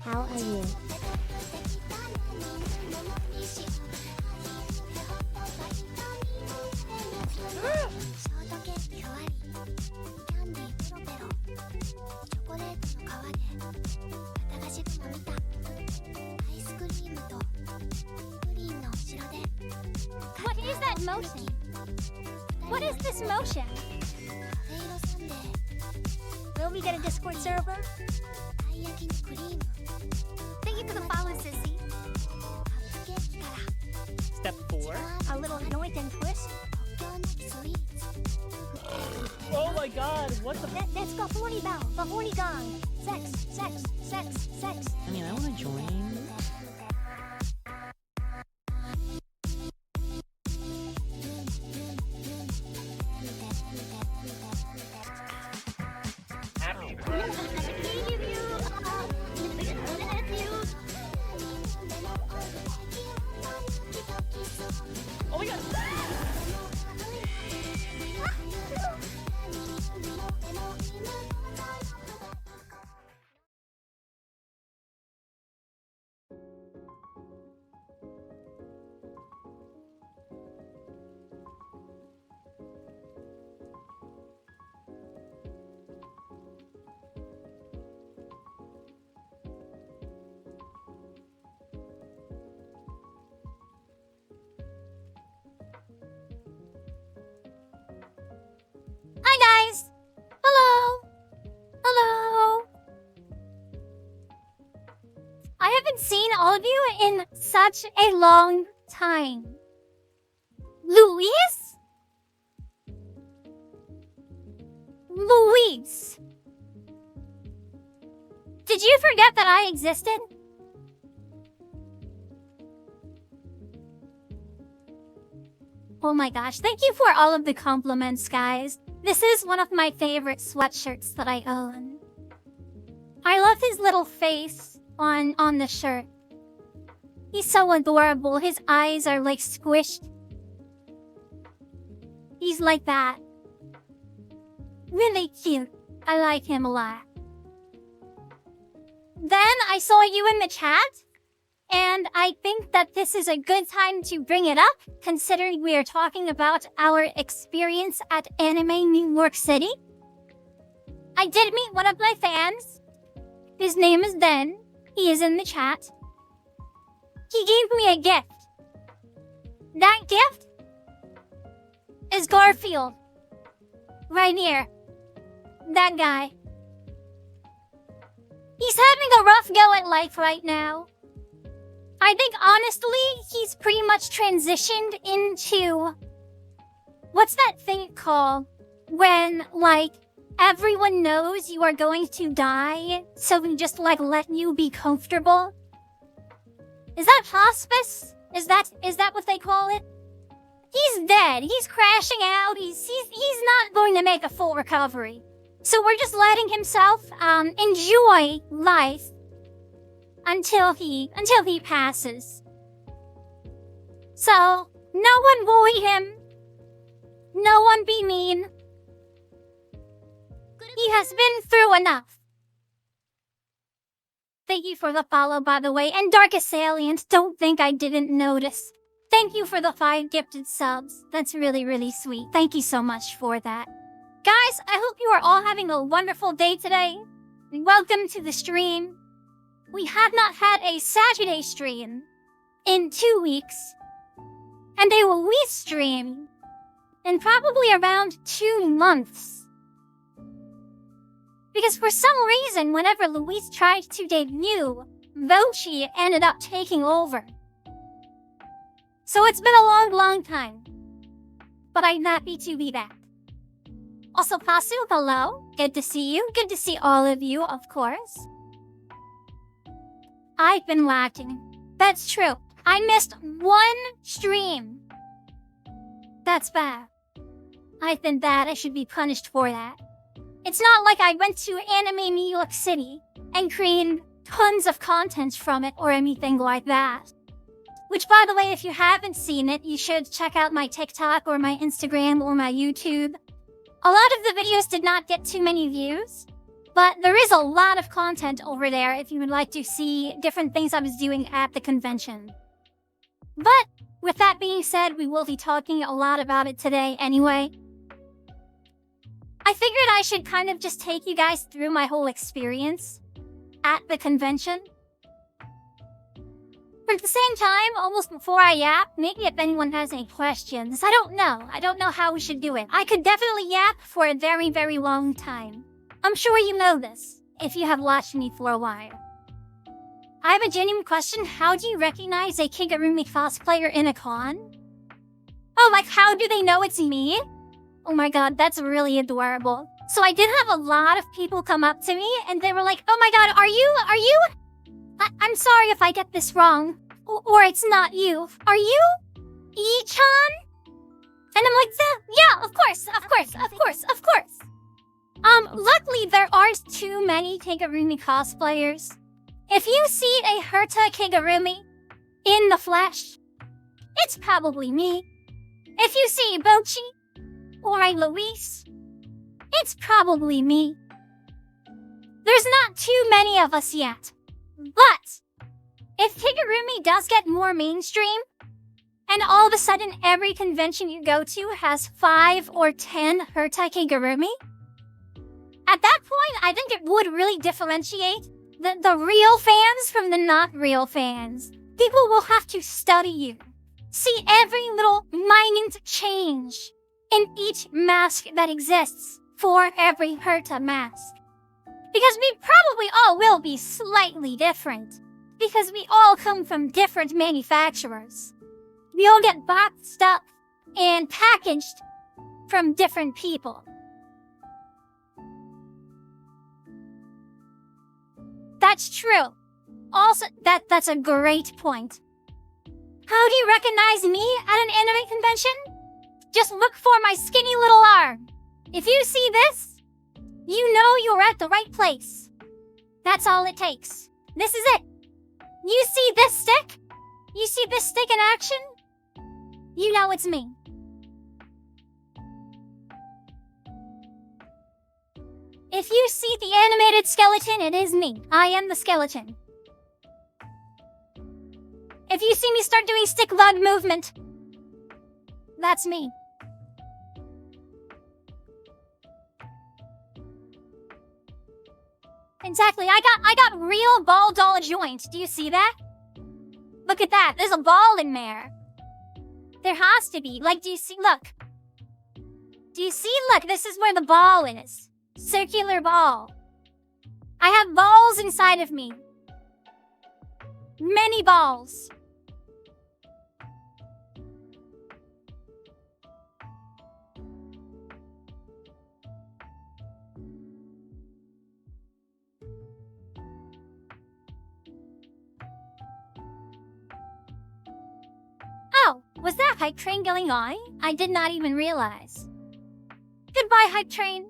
How are you? What is that motion? What is this motion? Will we get a Discord server? Thank you for the follow, sissy. Step 4. A little yoink and twist. Oh my god, what the That's the horny bell, the horny gong. Sex, sex, sex, sex. I mean, I wanna join. Oh my god! Hi guys! Hello! Hello! I haven't seen all of you in such a long time. Louise? Louise! Did you forget that I existed? Oh my gosh, thank you for all of the compliments, guys. This is one of my favorite sweatshirts that I own. I love his little face on the shirt. He's so adorable. His eyes are like squished. He's like that. Really cute. I like him a lot. Then I saw you in the chat. And I think that this is a good time to bring it up, considering we are talking about our experience at Anime New York City. I did meet one of my fans. His name is Den. He is in the chat. He gave me a gift. That gift is Garfield. Right here. That guy. He's having a rough go at life right now. I think, honestly, he's pretty much transitioned into... What's that thing called? When, like, everyone knows you are going to die, so we just, like, let you be comfortable? Is that hospice? Is that what they call it? He's dead. He's crashing out. He's not going to make a full recovery. So we're just letting himself, enjoy life. Until he passes. So, no one bully him. No one be mean. He has been through enough. Thank you for the follow, by the way. And Darkest Salient, don't think I didn't notice. Thank you for the 5 gifted subs. That's really, really sweet. Thank you so much for that. Guys, I hope you are all having a wonderful day today. Welcome to the stream. We have not had a Saturday stream in 2 weeks, and a Louise stream in probably around 2 months. Because for some reason, whenever Louise tried to debut, Vochi ended up taking over. So it's been a long, long time. But I'm happy to be back. Also, Pasu, hello. Good to see you. Good to see all of you, of course. I've been lacking. That's true. I missed 1 stream. That's bad. I've been bad. I should be punished for that. It's not like I went to Anime New York City and created tons of content from it or anything like that. Which, by the way, if you haven't seen it, you should check out my TikTok or my Instagram or my YouTube. A lot of the videos did not get too many views, but there is a lot of content over there if you would like to see different things I was doing at the convention. But with that being said, we will be talking a lot about it today anyway. I figured I should kind of just take you guys through my whole experience at the convention. But at the same time, almost before I yap, maybe if anyone has any questions, I don't know how we should do it. I could definitely yap for a very, very long time. I'm sure you know this, if you have watched me for a while. I have a genuine question. How do you recognize a kigurumi cosplayer in a con? Oh, like how do they know it's me? Oh my god, that's really adorable. So I did have a lot of people come up to me and they were like, oh my god, are you? I'm sorry if I get this wrong. Or it's not you. Are you? Y-chan? And I'm like, yeah, of course. Luckily there aren't too many kigurumi cosplayers. If you see a Herta kigurumi in the flesh, it's probably me. If you see Bochi or a Louise, it's probably me. There's not too many of us yet. But if kigurumi does get more mainstream, and all of a sudden every convention you go to has 5 or 10 Herta kigurumi, at that point I think it would really differentiate the real fans from the not real fans. People will have to study you, see every little minute change in each mask that exists for every Herta mask. Because we probably all will be slightly different. Because we all come from different manufacturers. We all get boxed up and packaged from different people. That's true. Also, that's a great point. How do you recognize me at an anime convention? Just look for my skinny little arm. If you see this, you know you're at the right place. That's all it takes. This is it. You see this stick? You see this stick in action? You know it's me. If you see the animated skeleton, it is me. I am the skeleton. If you see me start doing stick lug movement, that's me. Exactly. I got real ball doll joints. Do you see that? Look at that. There's a ball in there. There has to be. Like, do you see? Look. Do you see? Look, this is where the ball is. Circular ball. I have balls inside of me. Many balls. Oh, was that hype train going on? I did not even realize. Goodbye, hype train.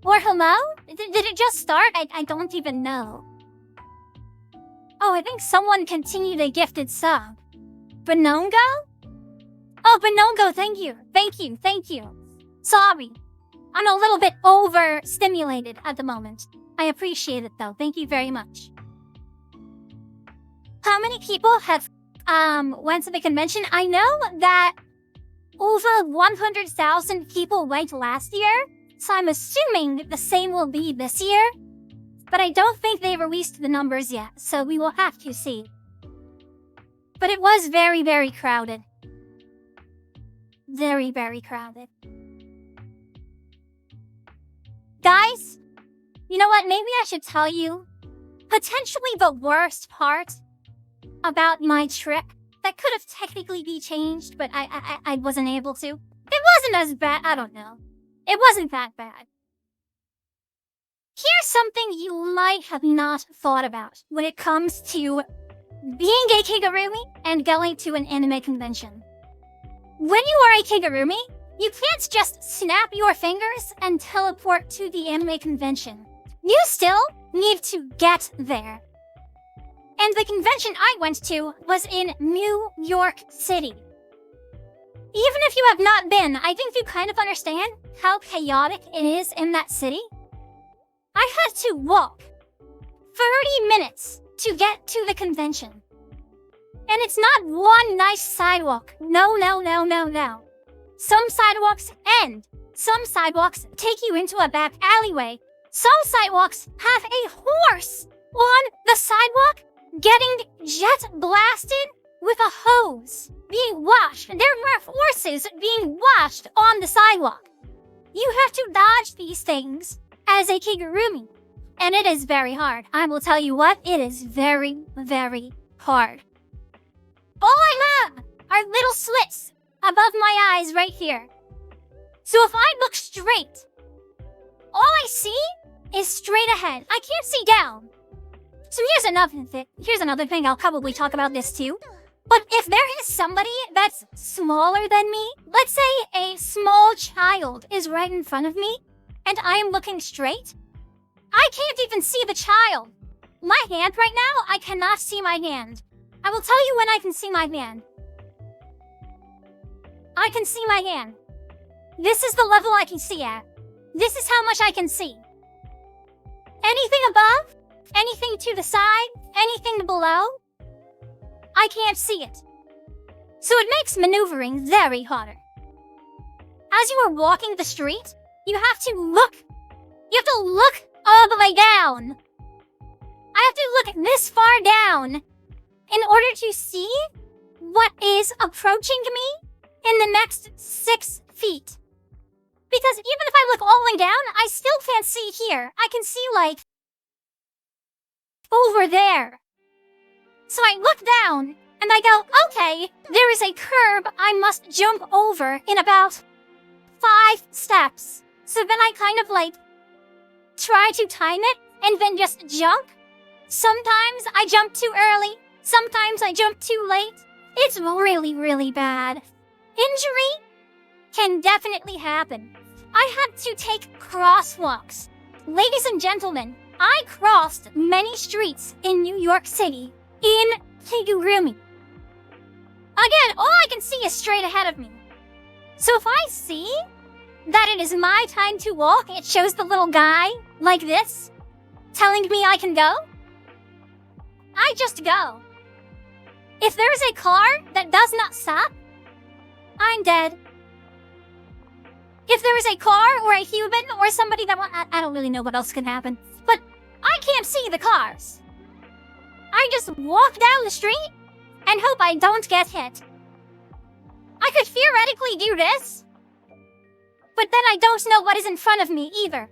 Or hello? Did it just start? I don't even know. Oh, I think someone continued a gifted sub. Bonongo? Oh, Bonongo, thank you. Thank you. Sorry. I'm a little bit overstimulated at the moment. I appreciate it though. Thank you very much. How many people have went to the convention? I know that over 100,000 people went last year, so I'm assuming the same will be this year. But I don't think they released the numbers yet, so we will have to see. But it was very, very crowded. Very, very crowded. Guys, you know what? Maybe I should tell you potentially the worst part about my trip that could have technically be changed, but I wasn't able to. It wasn't as bad. I don't know. It wasn't that bad. Here's something you might have not thought about when it comes to being a kigurumi and going to an anime convention. When you are a kigurumi, you can't just snap your fingers and teleport to the anime convention. You still need to get there. And the convention I went to was in New York City. Even if you have not been, I think you kind of understand how chaotic it is in that city. I had to walk 30 minutes to get to the convention. And it's not one nice sidewalk. No. Some sidewalks end. Some sidewalks take you into a back alleyway. Some sidewalks have a horse on the sidewalk getting jet blasted with a hose, being washed. There were horses being washed on the sidewalk. You have to dodge these things as a kigurumi. And it is very hard. I will tell you what, it is very, very hard. All I have are little slits above my eyes right here. So if I look straight, all I see is straight ahead. I can't see down. So here's another thing, I'll probably talk about this too. But if there is somebody that's smaller than me, let's say a small child is right in front of me, and I am looking straight, I can't even see the child. My hand right now, I cannot see my hand. I will tell you when I can see my hand. I can see my hand. This is the level I can see at. This is how much I can see. Anything above, anything to the side, anything below, I can't see it. So it makes maneuvering very harder. As you are walking the street, you have to look. You have to look all the way down. I have to look this far down in order to see what is approaching me in the next 6 feet. Because even if I look all the way down, I still can't see here. I can see, like, over there. So I look down, and I go, okay, there is a curb I must jump over in about 5 steps. So then I kind of, like, try to time it, and then just jump. Sometimes I jump too early. Sometimes I jump too late. It's really, really bad. Injury can definitely happen. I had to take crosswalks. Ladies and gentlemen, I crossed many streets in New York City in kigurumi. Again, all I can see is straight ahead of me. So if I see that it is my time to walk, it shows the little guy like this, telling me I can go. I just go. If there is a car that does not stop, I'm dead. If there is a car or a human or somebody that I don't really know what else can happen, but I can't see the cars. I just walk down the street and hope I don't get hit. I could theoretically do this, but then I don't know what is in front of me either.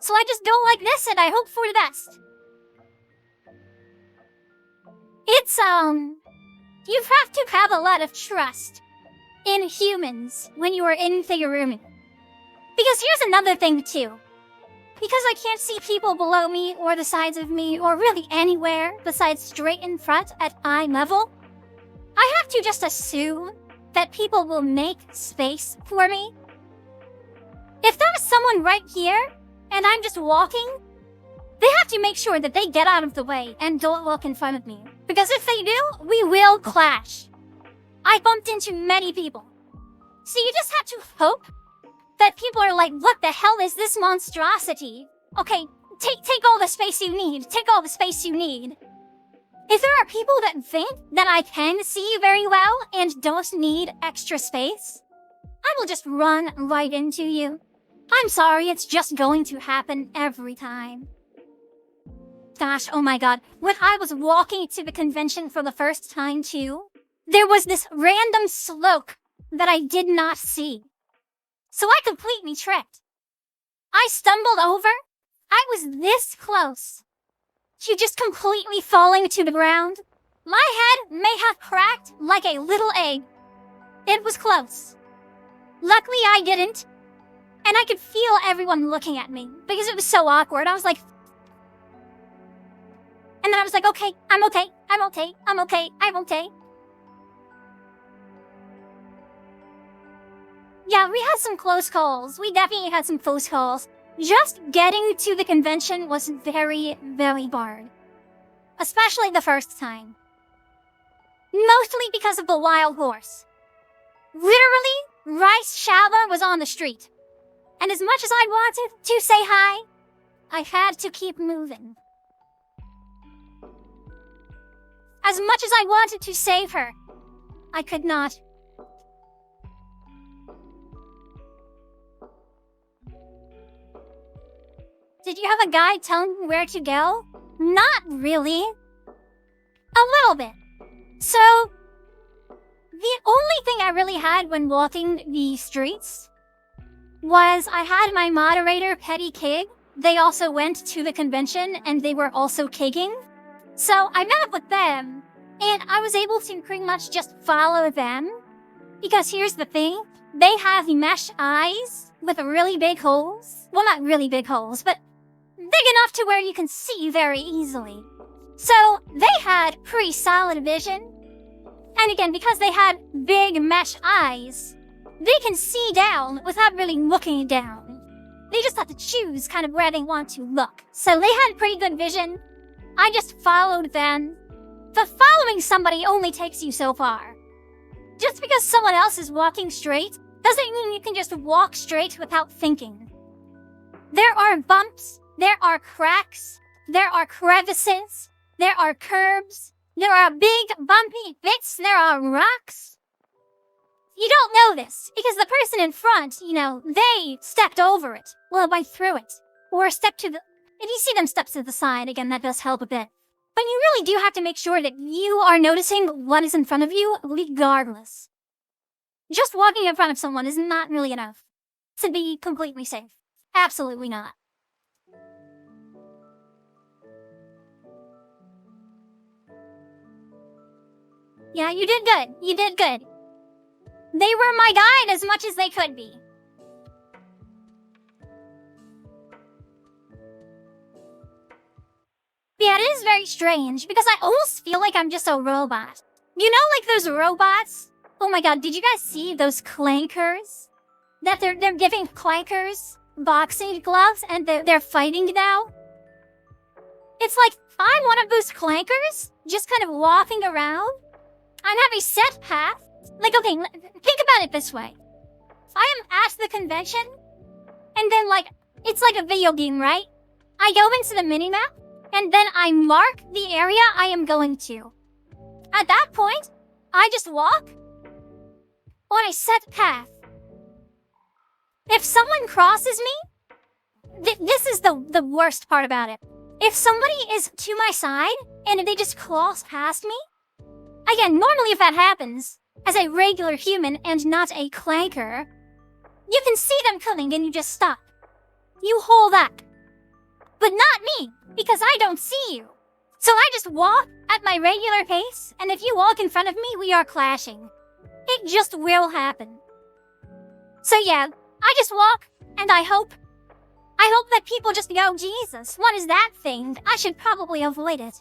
So I just go like this and I hope for the best. It's, you have to have a lot of trust in humans when you are in kigurumi. Because here's another thing too. Because I can't see people below me or the sides of me or really anywhere besides straight in front at eye level, I have to just assume that people will make space for me. If there is someone right here and I'm just walking, they have to make sure that they get out of the way and don't walk in front of me. Because if they do, we will clash. I bumped into many people. So you just have to hope that people are like, what the hell is this monstrosity? Okay, take all the space you need. Take all the space you need. If there are people that think that I can see very well and don't need extra space, I will just run right into you. I'm sorry, it's just going to happen every time. Gosh, oh my god. When I was walking to the convention for the first time too, there was this random slope that I did not see. So I completely tripped. I stumbled over. I was this close to just completely falling to the ground. My head may have cracked like a little egg. It was close. Luckily I didn't. And I could feel everyone looking at me because it was so awkward. I was like... And then I was like, okay, I'm okay, I'm okay, I'm okay, I'm okay. Yeah, we had some close calls. We definitely had some close calls. Just getting to the convention was very, very hard. especially the first time. Mostly because of the wild horse. Literally, Rice Shava was on the street. And as much as I wanted to say hi, I had to keep moving. As much as I wanted to save her, I could not. Did you have a guide telling you where to go? Not really. A little bit. So, the only thing I really had when walking the streets was I had my moderator, Petty Kig. They also went to the convention and they were also kigging. So I met up with them and I was able to pretty much just follow them. Because here's the thing, they have mesh eyes with really big holes. Well, not really big holes, but big enough to where you can see very easily. So they had pretty solid vision. And again, because they had big mesh eyes, they can see down without really looking down. They just have to choose kind of where they want to look. So they had pretty good vision. I just followed them. But following somebody only takes you so far. Just because someone else is walking straight doesn't mean you can just walk straight without thinking. There are bumps, there are cracks, there are crevices, there are curbs, there are big bumpy bits, there are rocks. You don't know this because the person in front, they stepped over it. Well, went through it. Or stepped to the... If you see them step to the side, again, that does help a bit. But you really do have to make sure that you are noticing what is in front of you regardless. Just walking in front of someone is not really enough to be completely safe. Absolutely not. Yeah, you did good. You did good. They were my guide as much as they could be. Yeah, it is very strange because I almost feel like I'm just a robot. You know, like those robots? Oh my god, did you guys see those clankers? That they're giving clankers boxing gloves and they're fighting now? It's like I'm one of those clankers, just kind of walking around. I have a set path. Like, okay, think about it this way. I am at the convention, and then, it's like a video game, right? I go into the minimap, and then I mark the area I am going to. At that point, I just walk on a set path. If someone crosses me, this is the worst part about it. If somebody is to my side, and they just cross past me, again, normally if that happens, as a regular human and not a clanker, you can see them coming and you just stop. You hold back. But not me, because I don't see you. So I just walk at my regular pace, and if you walk in front of me, we are clashing. It just will happen. So yeah, I just walk, and I hope that people just go, Jesus, what is that thing? I should probably avoid it.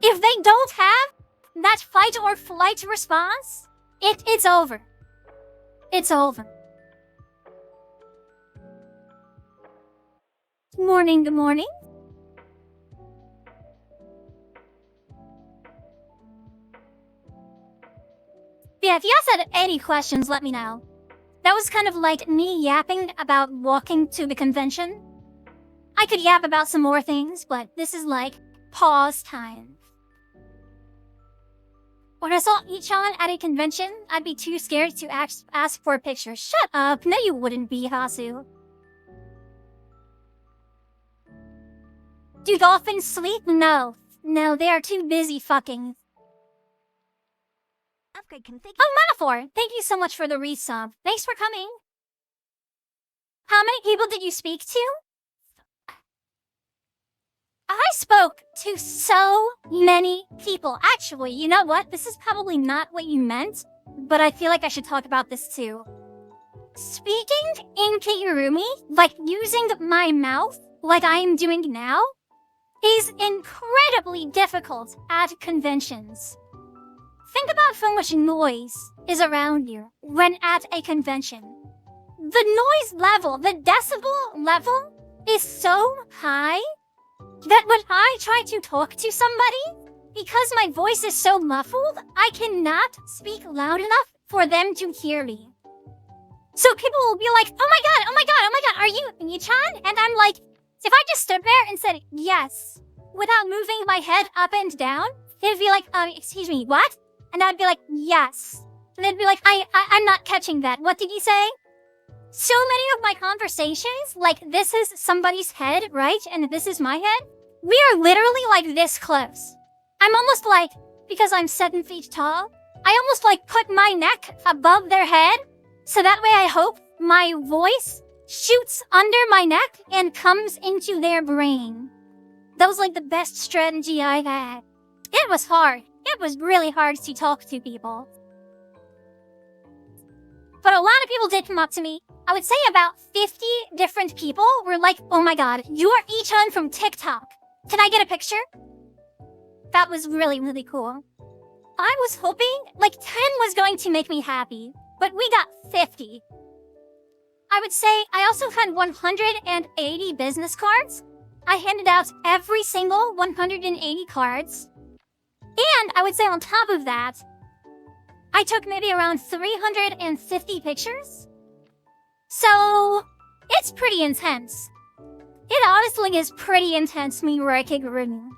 If they don't have that fight or flight response, it's over. It's over. Good morning, good morning. Yeah, if you guys had any questions, let me know. That was kind of like me yapping about walking to the convention. I could yap about some more things, but this is like pause time. When I saw y-chan at a convention, I'd be too scared to ask for a picture. Shut up! No, you wouldn't be, Hasu. Do dolphins sleep? No. No, they are too busy fucking. Upgrade configured. Oh, Metaphor! Thank you so much for the resub. Thanks for coming. How many people did you speak to? I spoke to so many people. Actually, you know what? This is probably not what you meant, but I feel like I should talk about this too. Speaking in kigurumi, like using my mouth, like I am doing now, is incredibly difficult at conventions. Think about how much noise is around you when at a convention. The noise level, the decibel level, is so high that when I try to talk to somebody, because my voice is so muffled, I cannot speak loud enough for them to hear me. So people will be like, oh my god, oh my god, oh my god, are you y-chan? And I'm like, if I just stood there and said yes, without moving my head up and down, they'd be like, excuse me, what? And I'd be like, yes. And they'd be like, I'm not catching that. What did you say? So many of my conversations, like this is somebody's head, right? And this is my head. We are literally like this close. I'm almost like, because I'm 7 feet tall, I almost like put my neck above their head. So that way I hope my voice shoots under my neck and comes into their brain. That was like the best strategy I had. It was hard. It was really hard to talk to people. But a lot of people did come up to me. I would say about 50 different people were like, oh my god, you are y-chan from TikTok. Can I get a picture? That was really, really cool. I was hoping like 10 was going to make me happy, but we got 50. I would say I also had 180 business cards. I handed out every single 180 cards. And I would say on top of that, I took maybe around 350 pictures. So, it's pretty intense. It honestly is pretty intense when you are a kigurumi.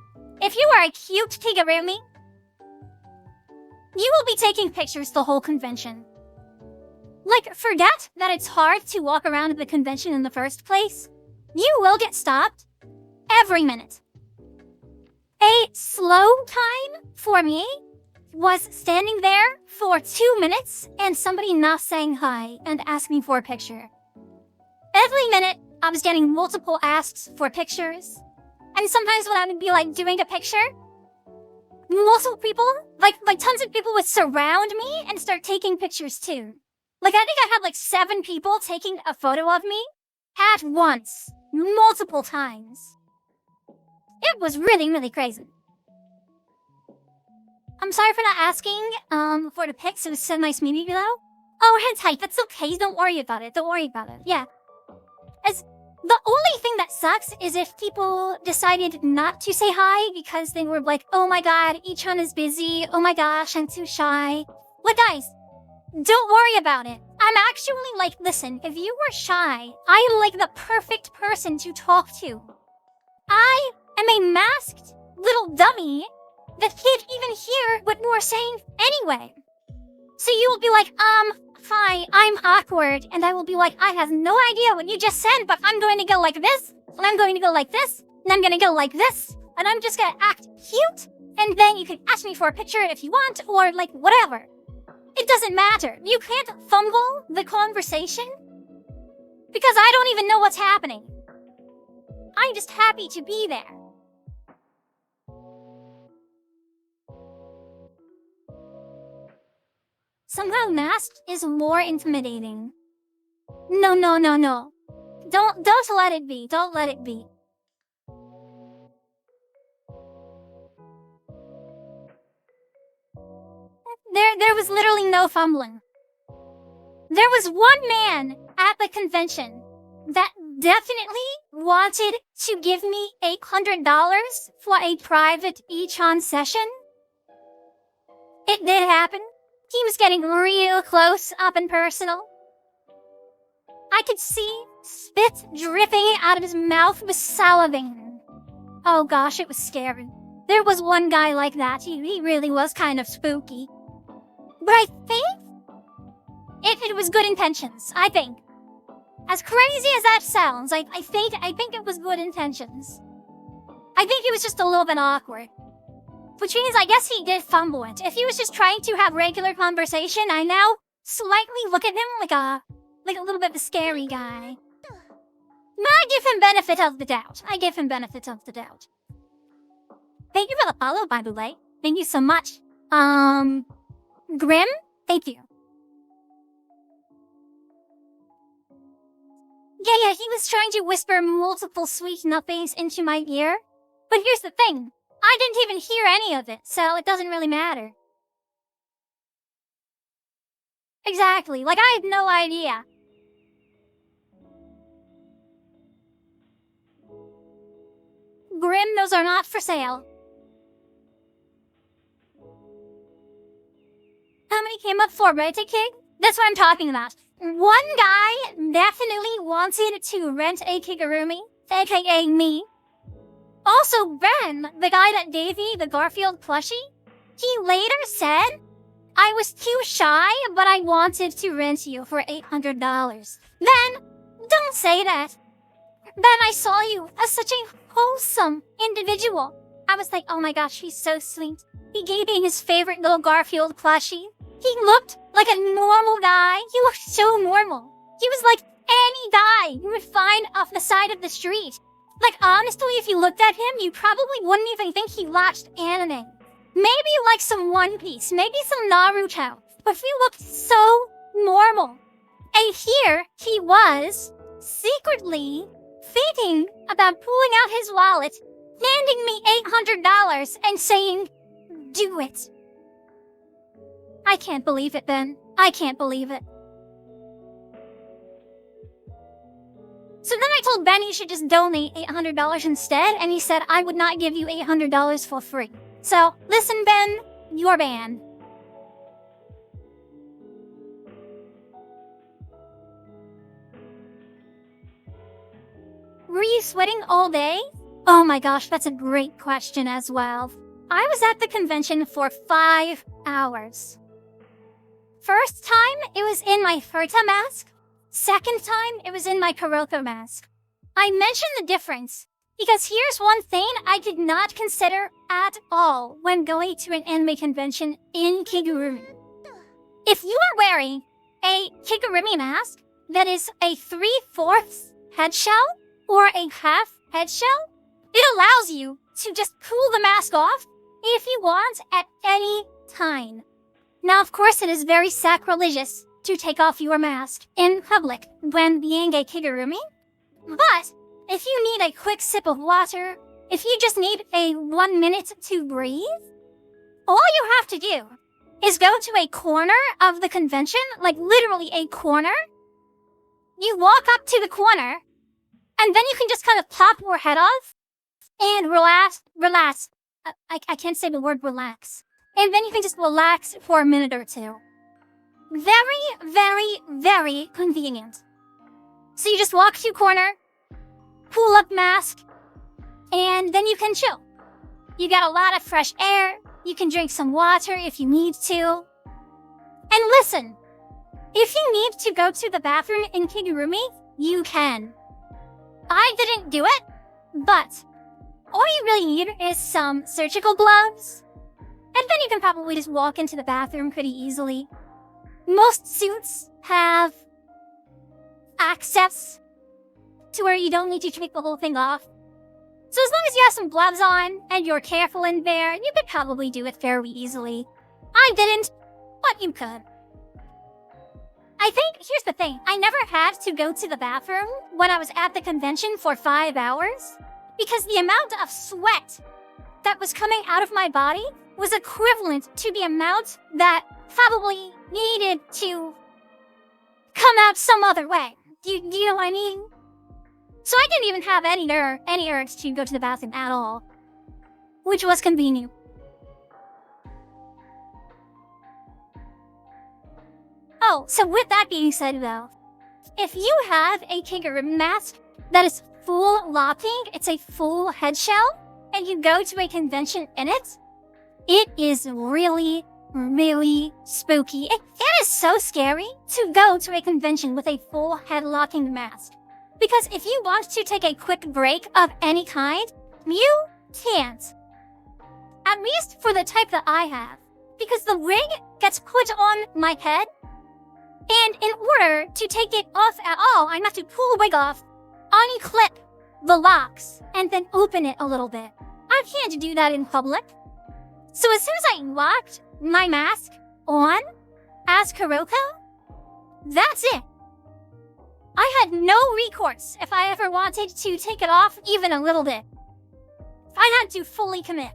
If you are a cute kigurumi, you will be taking pictures the whole convention. Like, forget that it's hard to walk around the convention in the first place. You will get stopped every minute. A slow time for me was standing there for 2 minutes and somebody not saying hi and asking for a picture. Every minute, I was getting multiple asks for pictures. And sometimes when I would be like doing a picture, multiple people, like tons of people would surround me and start taking pictures too. Like I think I had like 7 people taking a photo of me at once, multiple times. It was really, really crazy. I'm sorry for not asking for the pics. It was so nice meeting you below. Oh, hentai, that's okay. Don't worry about it. Don't worry about it. Yeah. As the only thing that sucks is if people decided not to say hi because they were like, oh my god, y-chan is busy. Oh my gosh, I'm too shy. Like, guys, don't worry about it. I'm actually like, listen, if you were shy, I am like the perfect person to talk to. I am a masked little dummy that can't even hear what you're saying anyway. So you will be like, hi, I'm awkward. And I will be like, I have no idea what you just said, but I'm going to go like this, and I'm going to go like this, and I'm going to go like this, and I'm just going to act cute, and then you can ask me for a picture if you want, or like whatever. It doesn't matter. You can't fumble the conversation because I don't even know what's happening. I'm just happy to be there. Somehow masked is more intimidating. No, no, no, no. Don't let it be. Don't let it be. There was literally no fumbling. There was one man at the convention that definitely wanted to give me $800 for a private y-chan session. It did happen. He was getting real close up and personal. I could see spit dripping out of his mouth with salivating. Oh gosh, it was scary. There was one guy like that. He really was kind of spooky. But I think it was good intentions. I think. As crazy as that sounds, I think it was good intentions. I think he was just a little bit awkward. Which means I guess he did fumble it. If he was just trying to have regular conversation, I now slightly look at him like a little bit of a scary guy. I give him benefit of the doubt. I give him benefit of the doubt. Thank you for the follow, by the way. Thank you so much. Grim? Thank you. Yeah, he was trying to whisper multiple sweet nothings into my ear. But here's the thing. I didn't even hear any of it, so it doesn't really matter. Exactly, like I had no idea. Grim, those are not for sale. How many came up for Rent a Kig? That's what I'm talking about. One guy definitely wanted to rent a kigurumi, aka me. Also, Ben, the guy that gave me the Garfield plushie, he later said, I was too shy, but I wanted to rent you for $800. Ben, don't say that. Ben, I saw you as such a wholesome individual. I was like, oh my gosh, he's so sweet. He gave me his favorite little Garfield plushie. He looked like a normal guy. He looked so normal. He was like any guy you would find off the side of the street. Like, honestly, if you looked at him, you probably wouldn't even think he watched anime. Maybe like some One Piece, maybe some Naruto. But he looked so normal. And here he was, secretly thinking about pulling out his wallet, handing me $800 and saying, do it. I can't believe it, Ben. I can't believe it. So then I told Ben he should just donate $800 instead, and he said I would not give you $800 for free. So, listen, Ben, you're banned. Were you sweating all day? Oh my gosh, that's a great question as well. I was at the convention for 5 hours. First time, it was in my Furta mask. Second time, it was in my Kuroko mask. I mentioned the difference because here's one thing I did not consider at all when going to an anime convention in kigurumi. If you are wearing a kigurumi mask that is a 3/4 head shell or a half head shell, it allows you to just pull the mask off if you want at any time. Now, of course, it is very sacrilegious to take off your mask in public when being a kigurumi. But if you need a quick sip of water, if you just need a 1 minute to breathe, all you have to do is go to a corner of the convention, like literally a corner. You walk up to the corner, and then you can just kind of pop your head off and relax. I can't say the word relax. And then you can just relax for a minute or two. Very, very, very convenient. So you just walk to corner, pull up mask, and then you can chill. You got a lot of fresh air. You can drink some water if you need to. And listen, if you need to go to the bathroom in kigurumi, you can. I didn't do it, but all you really need is some surgical gloves. And then you can probably just walk into the bathroom pretty easily. Most suits have access to where you don't need to take the whole thing off. So as long as you have some gloves on and you're careful in there, you could probably do it fairly easily. I didn't, but you could. I think, here's the thing, I never had to go to the bathroom when I was at the convention for 5 hours because the amount of sweat that was coming out of my body was equivalent to the amount that probably needed to come out some other way. Do you know what I mean? So I didn't even have any urge to go to the bathroom at all, which was convenient. Oh, so with that being said though, if you have a kigurumi mask that is full locking, it's a full head shell, and you go to a convention in it, it is really, really spooky. It is so scary to go to a convention with a full head locking mask. Because if you want to take a quick break of any kind, you can't. At least for the type that I have. Because the wig gets put on my head, and in order to take it off at all, I have to pull the wig off, unclip the locks, and then open it a little bit. I can't do that in public. So as soon as I locked my mask on as Kuroko, that's it. I had no recourse if I ever wanted to take it off even a little bit. I had to fully commit.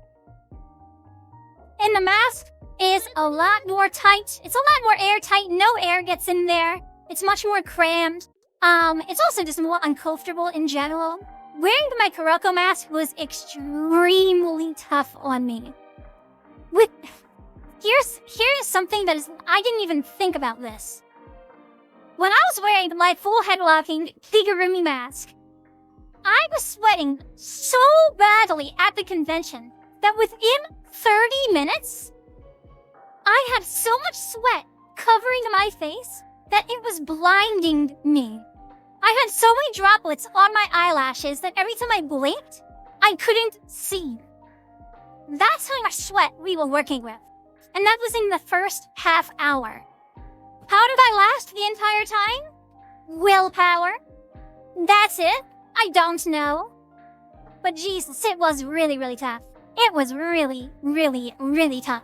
And the mask is a lot more tight. It's a lot more airtight. No air gets in there. It's much more crammed. It's also just more uncomfortable in general. wearing my Kuroko mask was extremely tough on me. Here's something that is, I didn't even think about this. When I was wearing my full head-locking kigurumi mask, I was sweating so badly at the convention that within 30 minutes, I had so much sweat covering my face that it was blinding me. I had so many droplets on my eyelashes that every time I blinked, I couldn't see. That's how much sweat we were working with. And that was in the first half hour. How did I last the entire time? Willpower. That's it. I don't know. But Jesus, it was really, really tough. It was really, really, really tough.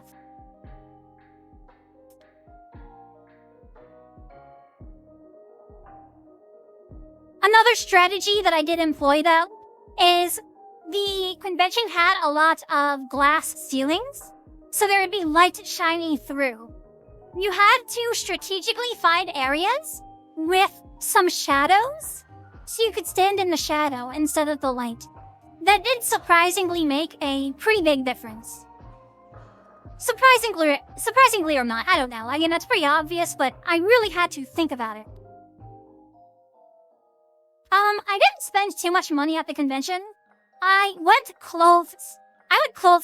Another strategy that I did employ, though, is the convention had a lot of glass ceilings, so there would be light shining through. You had to strategically find areas with some shadows, so you could stand in the shadow instead of the light. That did surprisingly make a pretty big difference. Surprisingly or not, I don't know. I mean, that's pretty obvious, but I really had to think about it. I didn't spend too much money at the convention. I went clothes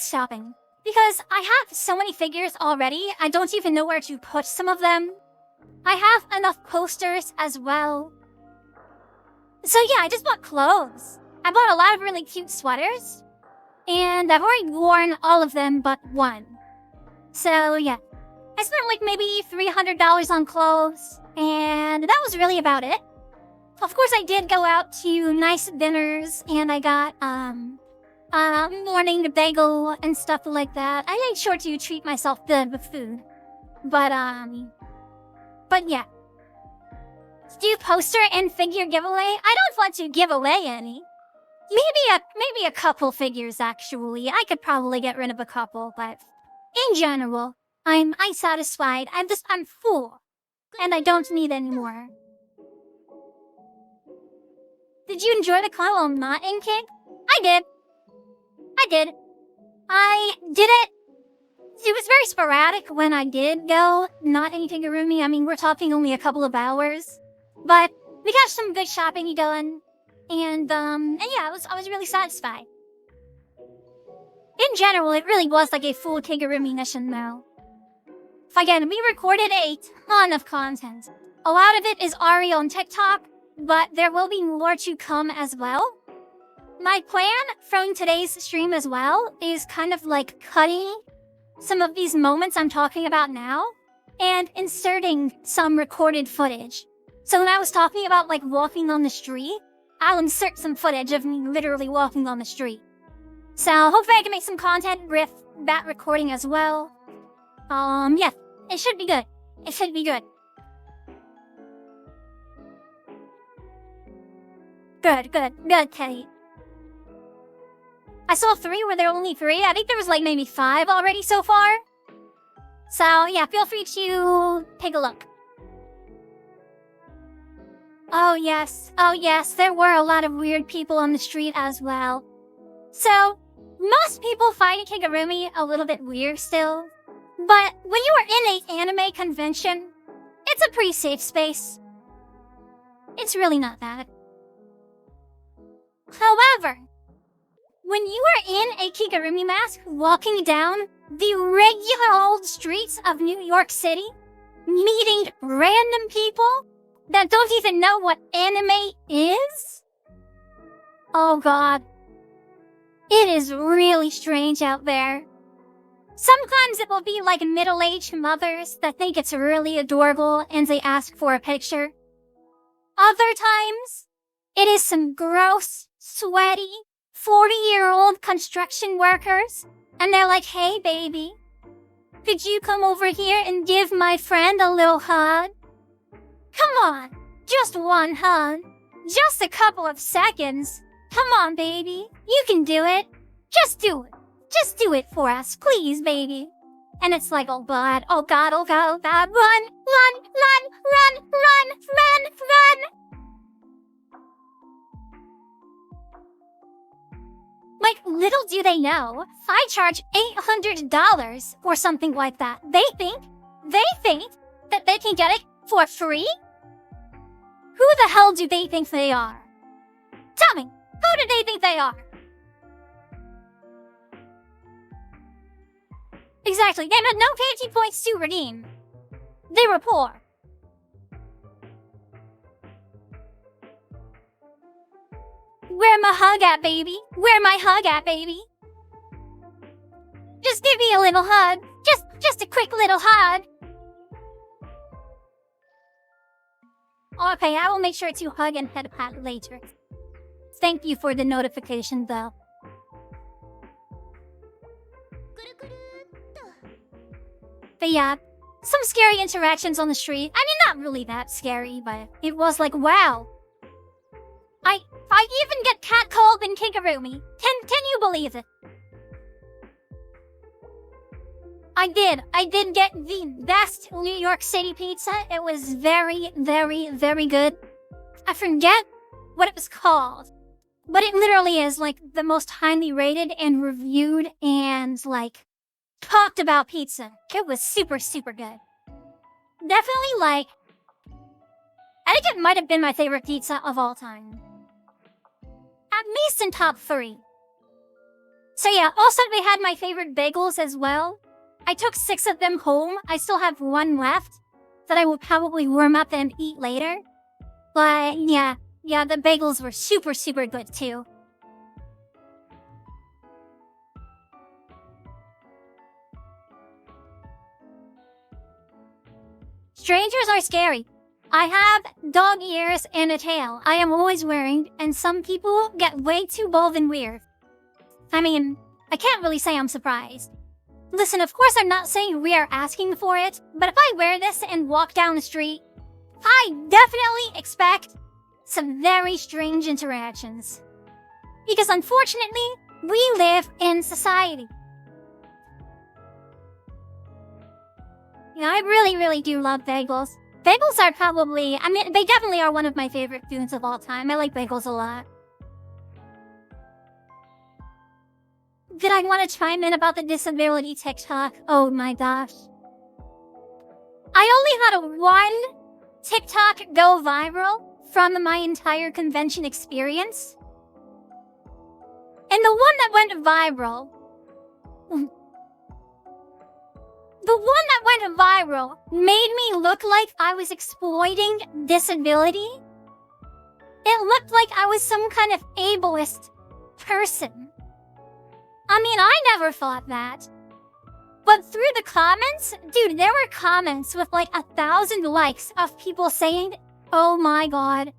shopping. Because I have so many figures already, I don't even know where to put some of them. I have enough posters as well. So yeah, I just bought clothes. I bought a lot of really cute sweaters. And I've already worn all of them but one. So yeah, I spent like maybe $300 on clothes. And that was really about it. Of course, I did go out to nice dinners, and I got, morning bagel and stuff like that. I made sure to treat myself good with food. But yeah. Do poster and figure giveaway? I don't want to give away any. Maybe a couple figures, actually. I could probably get rid of a couple, but in general, I'm satisfied. I'm full. And I don't need any more. Did you enjoy the con while not in Kig? I did. I did it. It was very sporadic when I did go, not in kigurumi. I mean, we're talking only a couple of hours. But we got some good shopping going. And yeah, I was really satisfied. In general, it really was like a full kigurumi mission, though. Again, we recorded a ton of content. A lot of it is already on TikTok, but there will be more to come as well. My plan from today's stream as well is kind of like cutting some of these moments I'm talking about now and inserting some recorded footage. So when I was talking about like walking on the street, I'll insert some footage of me literally walking on the street. So hopefully I can make some content with that recording as well. Yeah, it should be good. It should be good. Good, Teddy. I saw 3. Were there only 3? I think there was like maybe 5 already so far. So yeah, feel free to take a look. Oh yes, there were a lot of weird people on the street as well. So, most people find kigurumi a little bit weird still. But when you are in an anime convention, it's a pretty safe space. It's really not bad. However, when you are in a kigurumi mask walking down the regular old streets of New York City, meeting random people that don't even know what anime is? Oh god. It is really strange out there. Sometimes it will be like middle-aged mothers that think it's really adorable and they ask for a picture. Other times, it is some gross, sweaty, 40-year-old construction workers, and they're like, "Hey baby, could you come over here and give my friend a little hug? Come on, just one hug. Just a couple of seconds. Come on, baby. You can do it. Just do it. Just do it for us, please, baby." And it's like, oh god, oh god, oh god, oh god, run, run, run, run, run, run, run. little do they know, I charge $800 or something like that. They think that they can get it for free? Who the hell do they think they are? Tell me, who do they think they are? Exactly, they had no panty points to redeem. They were poor. Where my hug at, baby? Where my hug at, baby? Just give me a little hug. Just a quick little hug. Okay, I will make sure to hug and head pat later. Thank you for the notification, though. But yeah, some scary interactions on the street. I mean, not really that scary, but it was like, wow. I even get catcalled in kigurumi. Can you believe it? I did get the best New York City pizza. It was very, very, very good. I forget what it was called, but it literally is like the most highly rated and reviewed and like talked about pizza. It was super, super good. Definitely like, I think it might have been my favorite pizza of all time. At least in top 3. So yeah, also they had my favorite bagels as well. I took 6 of them home. I still have 1 left that I will probably warm up and eat later. But yeah, the bagels were super, super good too. Strangers are scary. I have dog ears and a tail I am always wearing, and some people get way too bold and weird. I mean, I can't really say I'm surprised. Listen, of course I'm not saying we are asking for it, but if I wear this and walk down the street, I definitely expect some very strange interactions. Because unfortunately, we live in society. Yeah, I really, really do love bagels. Bagels are probably, I mean, they definitely are one of my favorite foods of all time. I like bagels a lot. Did I want to chime in about the disability TikTok? Oh my gosh. I only had one TikTok go viral from my entire convention experience. And the one that went viral... The one that went viral made me look like I was exploiting disability. It looked like I was some kind of ableist person. I mean, I never thought that. But through the comments, dude, there were comments with like 1,000 likes of people saying, oh my god,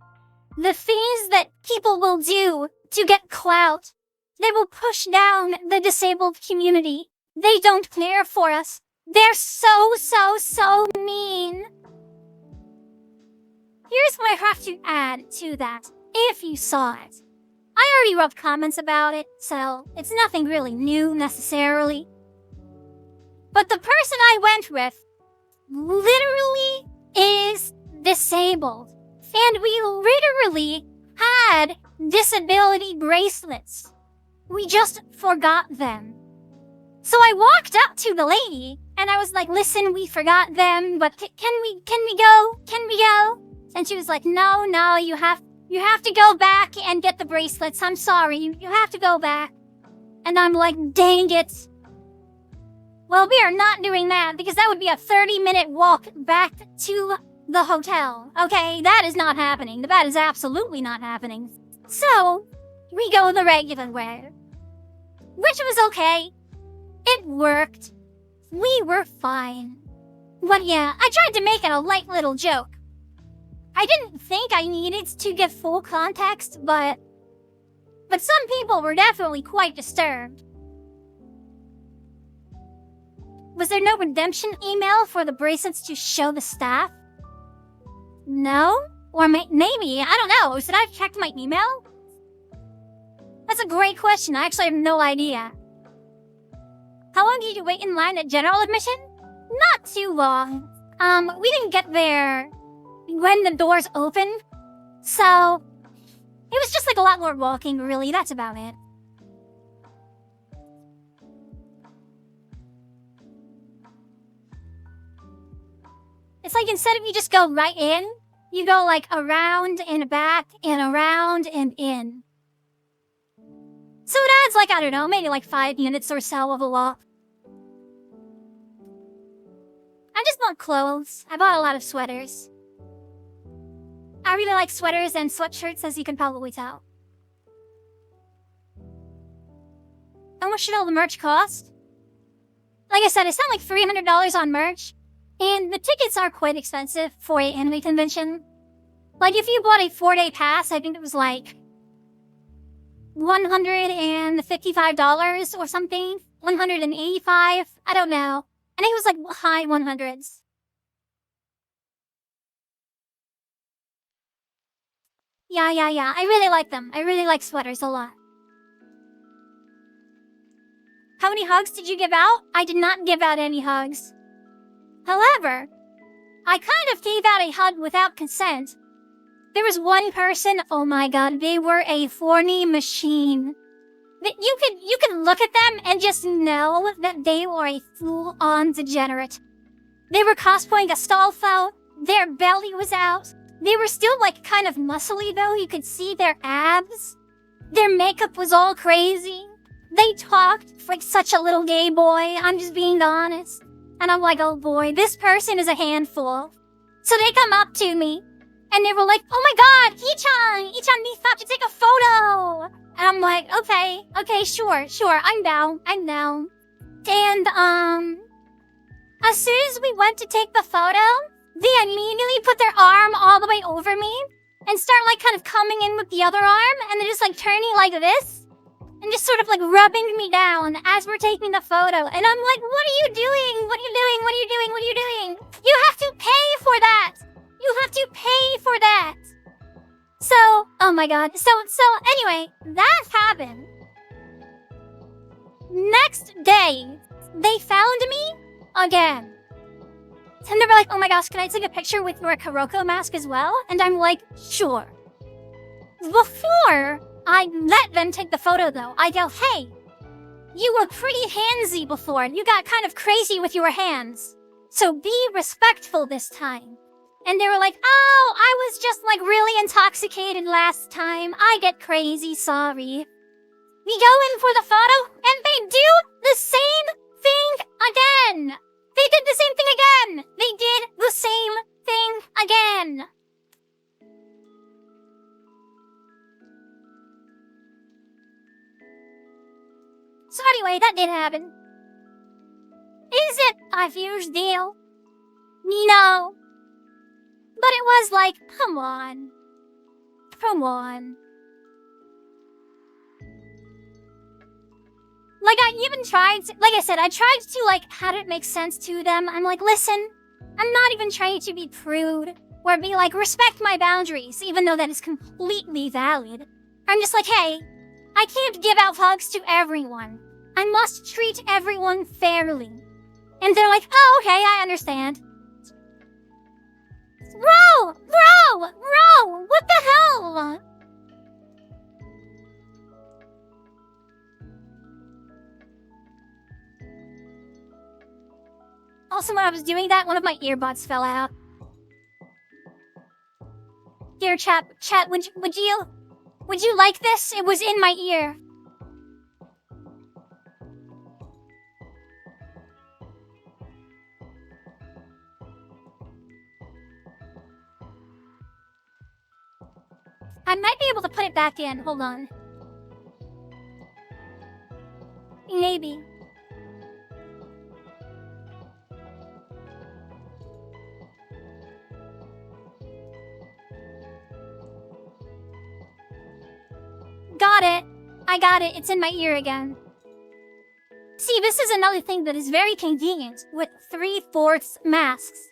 the things that people will do to get clout. They will push down the disabled community. They don't care for us. They're so mean. Here's what I have to add to that, if you saw it. I already wrote comments about it, so it's nothing really new necessarily. But the person I went with literally is disabled. And we literally had disability bracelets. We just forgot them. So I walked up to the lady and I was like, listen, we forgot them, but can we go? Can we go? And she was like, no, you have to go back and get the bracelets. I'm sorry, you have to go back. And I'm like, dang it. Well, we are not doing that because that would be a 30-minute walk back to the hotel. Okay, that is not happening. That is absolutely not happening. So, we go the regular way. Which was okay. It worked. We were fine. But yeah, I tried to make it a light little joke. I didn't think I needed to give full context, but some people were definitely quite disturbed. Was there no redemption email for the bracelets to show the staff? No? Or maybe, I don't know. Should I have checked my email? That's a great question. I actually have no idea. How long did you wait in line at general admission? Not too long. We didn't get there when the doors opened. So, it was just like a lot more walking, really. That's about it. It's like instead of you just go right in, you go like around and back and around and in. So it adds like, I don't know, maybe like 5 minutes or so of a walk. I just bought clothes. I bought a lot of sweaters. I really like sweaters and sweatshirts, as you can probably tell. How much should all the merch cost? Like I said, I spent like $300 on merch, and the tickets are quite expensive for an anime convention. Like if you bought a 4-day pass, I think it was like $155 or something. $185, I don't know. I think it was like high 100s. Yeah. I really like them. I really like sweaters a lot. How many hugs did you give out? I did not give out any hugs. However, I kind of gave out a hug without consent. There was one person, oh my god, they were a horny machine. You could look at them and just know that they were a full-on degenerate. They were cosplaying a Astolfo, their belly was out. They were still like kind of muscly though, you could see their abs. Their makeup was all crazy. They talked like such a little gay boy, I'm just being honest. And I'm like, oh boy, this person is a handful. So they come up to me, and they were like, oh my god, Ichan, we have to take a photo. And I'm like, okay, sure, I'm down. And, as soon as we went to take the photo, they immediately put their arm all the way over me and start like kind of coming in with the other arm, and they're just like turning like this and just sort of like rubbing me down as we're taking the photo. And I'm like, what are you doing? What are you doing? You have to pay for that. So, oh my god. So anyway, that happened. Next day, they found me again. And they were like, oh my gosh, can I take a picture with your Kuroko mask as well? And I'm like, sure. Before I let them take the photo though, I go, hey, you were pretty handsy before. You got kind of crazy with your hands. So be respectful this time. And they were like, oh, I was just like really intoxicated last time. I get crazy, sorry. We go in for the photo, and they do the same thing again. They did the same thing again. So anyway, that did happen. Is it a huge deal? No. But it was like, come on. Like, I even tried to, like I said, I tried to, like, have it make sense to them. I'm like, listen, I'm not even trying to be prude or be like, respect my boundaries, even though that is completely valid. I'm just like, hey, I can't give out hugs to everyone. I must treat everyone fairly. And they're like, oh, okay, I understand. Bro! What the hell? Also, when I was doing that, one of my earbuds fell out. Here, chat, would you like this? It was in my ear. I might be able to put it back in. Hold on. Maybe. Got it. I got it. It's in my ear again. See, this is another thing that is very convenient with 3/4 masks.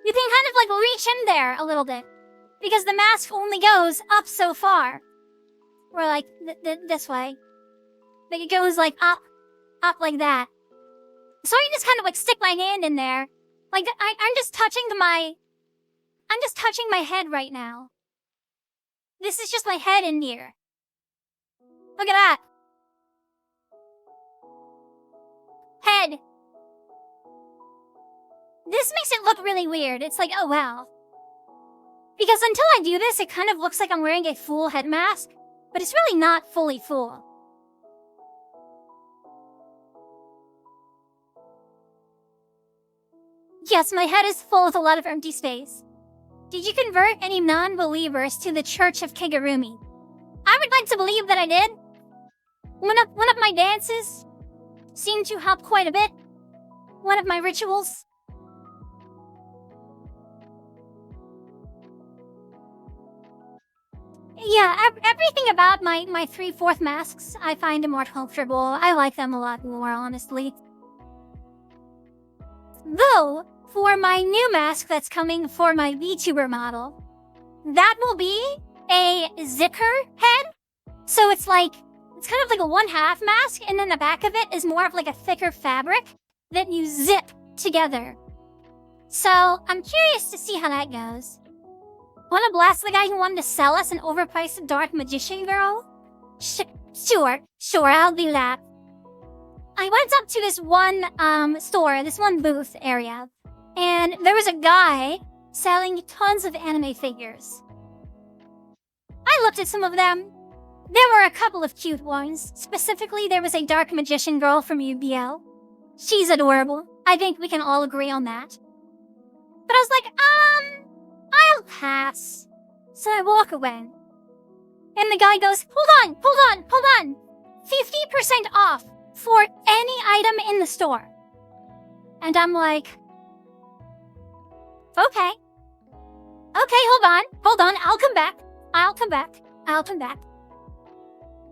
You can kind of like reach in there a little bit, because the mask only goes up so far. Or like this way. Like it goes like up like that. So I can just kind of like stick my hand in there. Like I'm just touching my head right now. This is just my head in here. Look at that. Head. This makes it look really weird. It's like, oh wow. Because until I do this, it kind of looks like I'm wearing a full head mask, but it's really not fully full. Yes, my head is full with a lot of empty space. Did you convert any non-believers to the Church of Kigurumi? I would like to believe that I did. One of my dances seemed to help quite a bit. One of my rituals. Yeah, everything about my 3/4 masks I find more comfortable. I like them a lot more, honestly. Though, for my new mask that's coming for my VTuber model, that will be a zicker head. So it's kind of like a 1/2 mask, and then the back of it is more of like a thicker fabric that you zip together. So I'm curious to see how that goes. Wanna blast the guy who wanted to sell us an overpriced dark magician girl? Sure, I'll do that. I went up to this one store, this one booth area, and there was a guy selling tons of anime figures. I looked at some of them. There were a couple of cute ones. Specifically, there was a dark magician girl from UBL. She's adorable. I think we can all agree on that. But I was like, I'll pass. So I walk away. And the guy goes, hold on. 50% off for any item in the store. And I'm like, okay, hold on, I'll come back.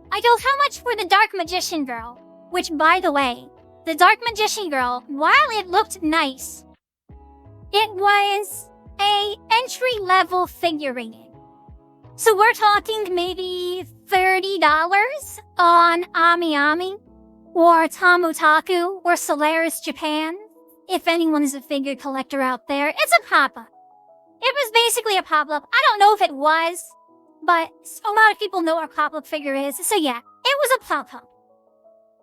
I go, how much for the dark magician girl? Which, by the way, the dark magician girl, while it looked nice, it was a entry-level figurine. So we're talking maybe $30 on Ami or Tamutaku or Solaris Japan. If anyone is a figure collector out there, it's a pop-up. It was basically a pop-up. I don't know if it was, but a lot of people know what a pop-up figure is. So yeah, it was a pop-up.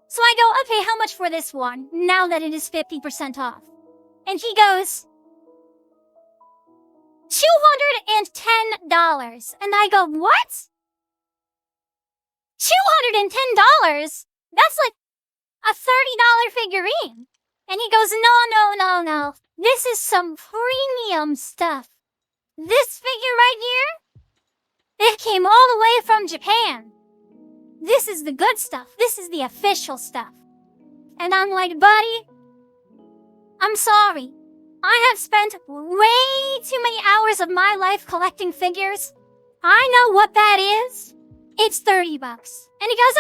So I go, okay, how much for this one, now that it is 50% off? And he goes, $210. And I go, what? $210? That's like a $30 figurine. And he goes, no. This is some premium stuff. This figure right here, it came all the way from Japan. This is the good stuff. This is the official stuff. And I'm like, buddy, I'm sorry. I have spent way too many hours of my life collecting figures. I know what that is. It's $30. And he goes,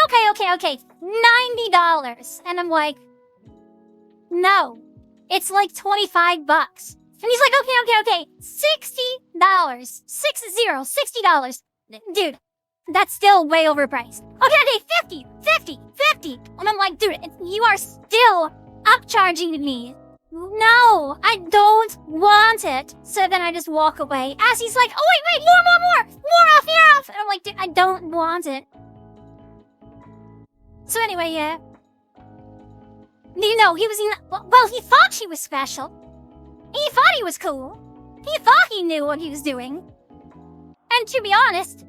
okay, $90. And I'm like, no, it's like $25. And he's like, okay, $60. $60. Dude, that's still way overpriced. Okay, 50. And I'm like, dude, you are still upcharging me. No, I don't want it. So then I just walk away as he's like, oh wait, more off. And I'm like, dude, I don't want it. So anyway, yeah. You know, he thought she was special. He thought he was cool. He thought he knew what he was doing. And to be honest,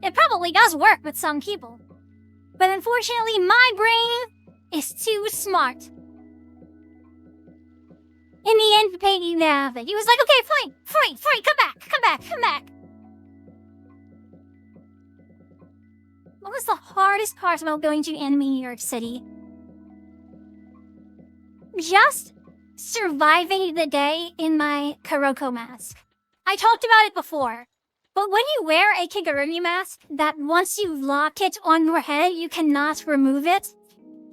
it probably does work with some people. But unfortunately, my brain is too smart. In the end, Peggy laughed. He was like, okay, fine, come back. What was the hardest part about going to Anime New York City? Just surviving the day in my Kuroko mask. I talked about it before, but when you wear a kigurumi mask that once you lock it on your head, you cannot remove it.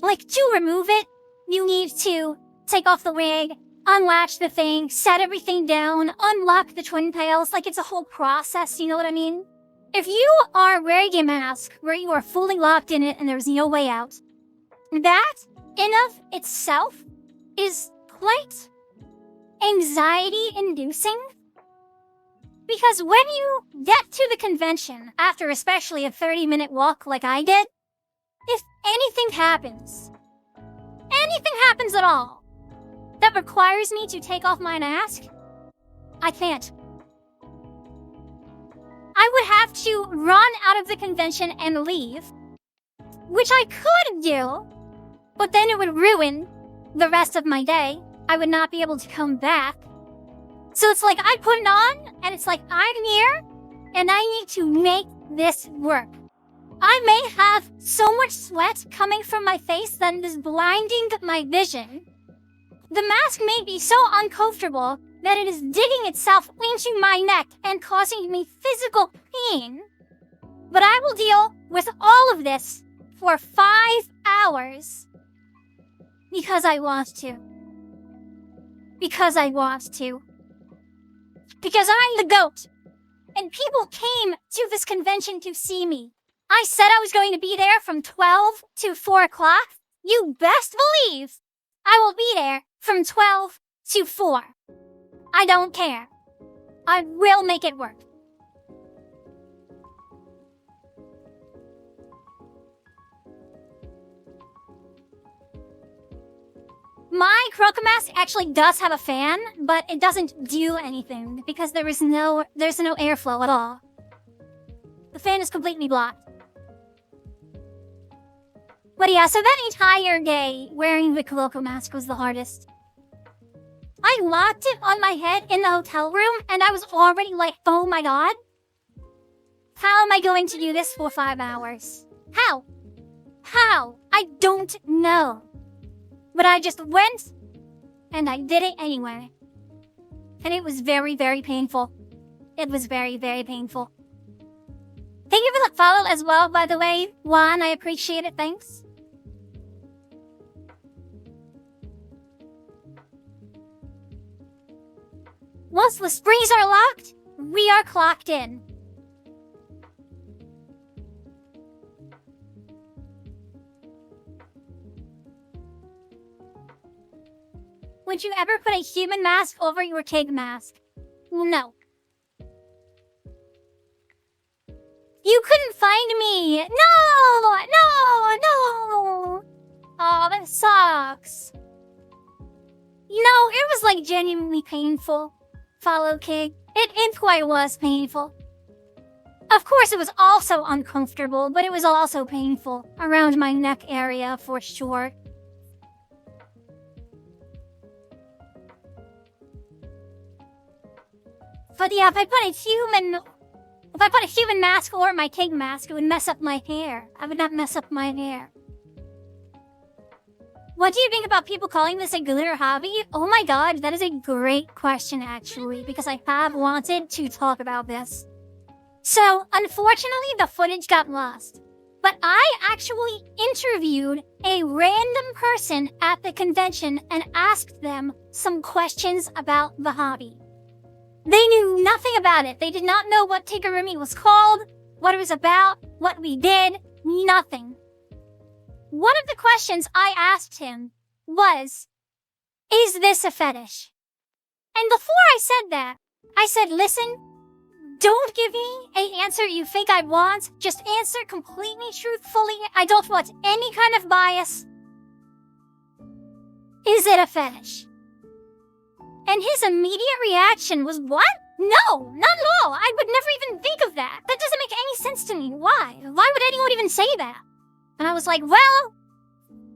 Like, to remove it, you need to take off the wig, unlatch the thing, set everything down, unlock the twin tails. Like, it's a whole process, you know what I mean? If you are wearing a mask where you are fully locked in it and there's no way out, that in of itself is quite anxiety-inducing. Because when you get to the convention, after especially a 30-minute walk like I did, if anything happens at all, that requires me to take off my mask, I can't. I would have to run out of the convention and leave, which I could do, but then it would ruin the rest of my day. I would not be able to come back. So it's like I put it on, and it's like I'm here, and I need to make this work. I may have so much sweat coming from my face that it is blinding my vision. The mask may be so uncomfortable that it is digging itself into my neck and causing me physical pain. But I will deal with all of this for 5 hours because I want to. Because I want to. Because I'm the GOAT. And people came to this convention to see me. I said I was going to be there from 12 to 4 o'clock. You best believe I will be there from 12 to 4. I don't care. I will make it work. My Croco mask actually does have a fan, but it doesn't do anything because there's no airflow at all. The fan is completely blocked. But yeah, so that entire day wearing the Croco mask was the hardest. I locked it on my head in the hotel room and I was already like, oh my god. How am I going to do this for 5 hours? How? How? I don't know. But I just went, and I did it anyway. And it was very, very painful. It was very, very painful. Thank you for the follow as well, by the way. Juan, I appreciate it, thanks. Once the springs are locked, we are clocked in. Would you ever put a human mask over your kig mask? No. You couldn't find me! No! No! No! Oh, that sucks. You know, it was like genuinely painful. Follow kig. It quite was painful. Of course, it was also uncomfortable, but it was also painful. Around my neck area, for sure. But yeah, if I put a human mask or my kig mask, it would mess up my hair. I would not mess up my hair. What do you think about people calling this a glitter hobby? Oh my god, that is a great question actually, because I have wanted to talk about this. So, unfortunately, the footage got lost. But I actually interviewed a random person at the convention and asked them some questions about the hobby. They knew nothing about it. They did not know what kigurumi was called, what it was about, what we did, nothing. One of the questions I asked him was, is this a fetish? And before I said that, I said, listen, don't give me an answer you think I want. Just answer completely truthfully. I don't want any kind of bias. Is it a fetish? And his immediate reaction was, what? No, not at all. I would never even think of that. That doesn't make any sense to me. Why? Why would anyone even say that? And I was like, well,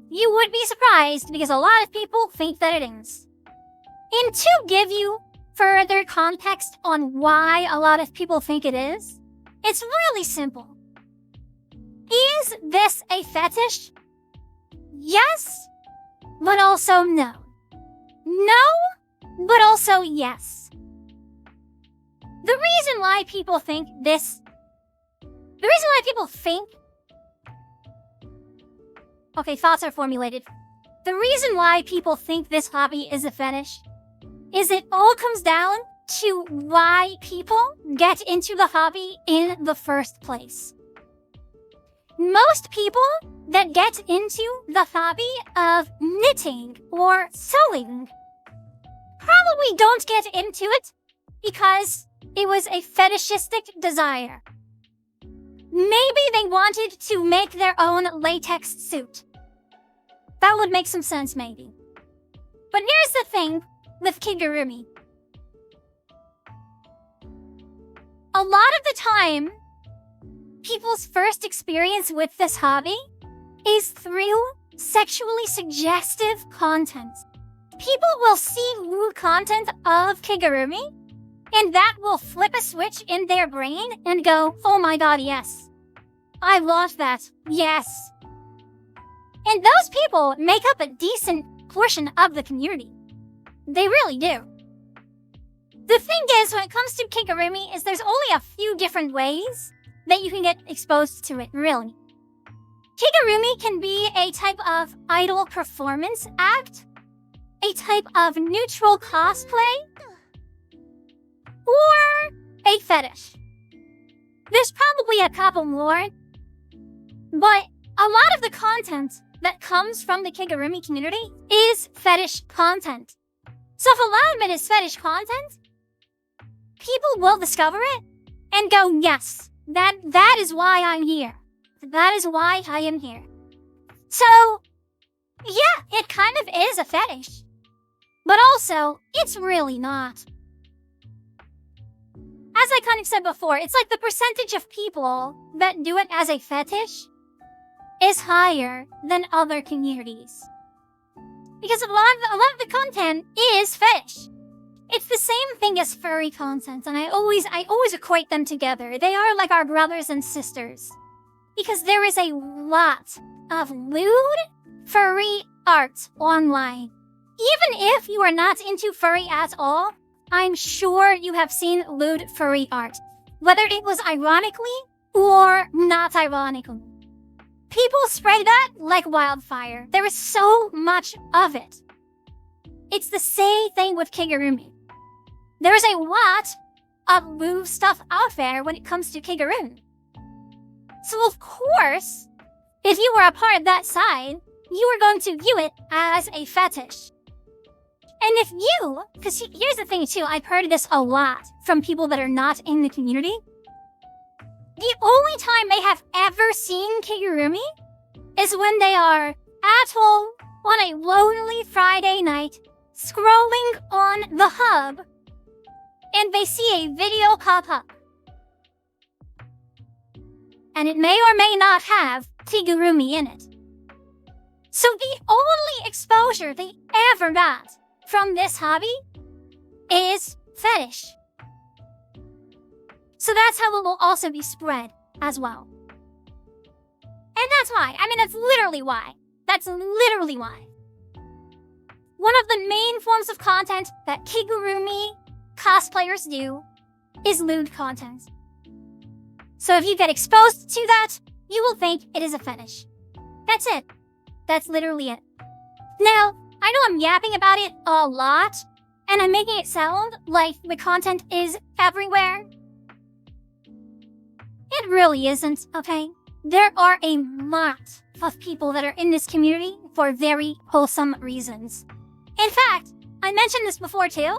you would be surprised because a lot of people think that it is. And to give you further context on why a lot of people think it is, it's really simple. Is this a fetish? Yes, but also no. No, but also yes. The reason why people think okay, thoughts are formulated. The reason why people think this hobby is a fetish is it all comes down to why people get into the hobby in the first place. Most people that get into the hobby of knitting or sewing probably don't get into it because it was a fetishistic desire. Maybe they wanted to make their own latex suit. That would make some sense, maybe. But here's the thing with kigurumi. A lot of the time, people's first experience with this hobby is through sexually suggestive content. People will see lewd content of kigurumi, and that will flip a switch in their brain and go, oh my god, yes. I love that. Yes. And those people make up a decent portion of the community. They really do. The thing is, when it comes to kigurumi, is there's only a few different ways that you can get exposed to it, really. Kigurumi can be a type of idol performance act, a type of neutral cosplay, or a fetish. There's probably a couple more, but a lot of the content that comes from the kigurumi community is fetish content. So if a lot of it is fetish content, people will discover it and go, yes, that is why I'm here. That is why I am here. So, yeah, it kind of is a fetish. But also, it's really not. As I kind of said before, it's like the percentage of people that do it as a fetish is higher than other communities. Because a lot of the content is fetish. It's the same thing as furry content, and I always equate them together. They are like our brothers and sisters. Because there is a lot of lewd furry art online. Even if you are not into furry at all, I'm sure you have seen lewd furry art, whether it was ironically or not ironically. People spread that like wildfire. There is so much of it. It's the same thing with kigurumi. There's a lot of lewd stuff out there when it comes to kigurumi. So of course, if you were a part of that side, you are going to view it as a fetish. And if you, because here's the thing too, I've heard this a lot from people that are not in the community. The only time they have ever seen kigurumi is when they are at home on a lonely Friday night, scrolling on the hub, and they see a video pop up. And it may or may not have kigurumi in it. So the only exposure they ever got from this hobby is fetish. So that's how it will also be spread as well. And that's why. I mean, that's literally why. That's literally why. One of the main forms of content that kigurumi cosplayers do is lewd content. So if you get exposed to that, you will think it is a fetish. That's it. That's literally it. Now, I know I'm yapping about it a lot, and I'm making it sound like the content is everywhere. It really isn't, okay? There are a lot of people that are in this community for very wholesome reasons. In fact, I mentioned this before too,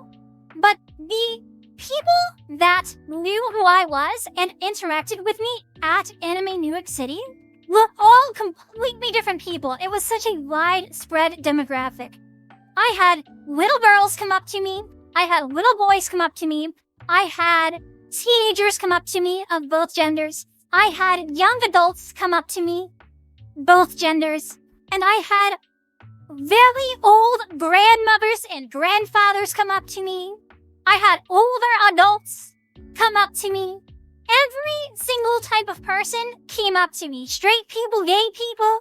but the people that knew who I was and interacted with me at Anime New York City were all completely different people. It was such a widespread demographic. I had little girls come up to me. I had little boys come up to me. I had teenagers come up to me of both genders. I had young adults come up to me, both genders. And I had very old grandmothers and grandfathers come up to me. I had older adults come up to me. Every single type of person came up to me. Straight people, gay people,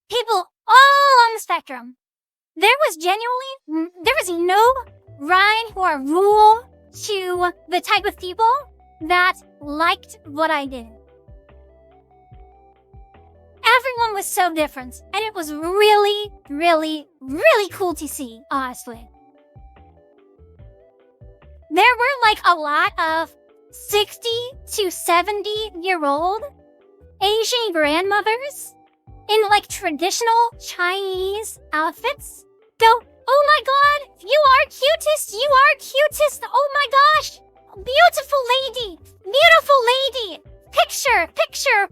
people all on the spectrum. There was no rhyme or rule to the type of people that liked what I did. Everyone was so different, and it was really, really, really cool to see, honestly. There were like a lot of 60 to 70-year-old Asian grandmothers in like traditional Chinese outfits go, oh my god, you are cutest, oh my gosh, beautiful lady,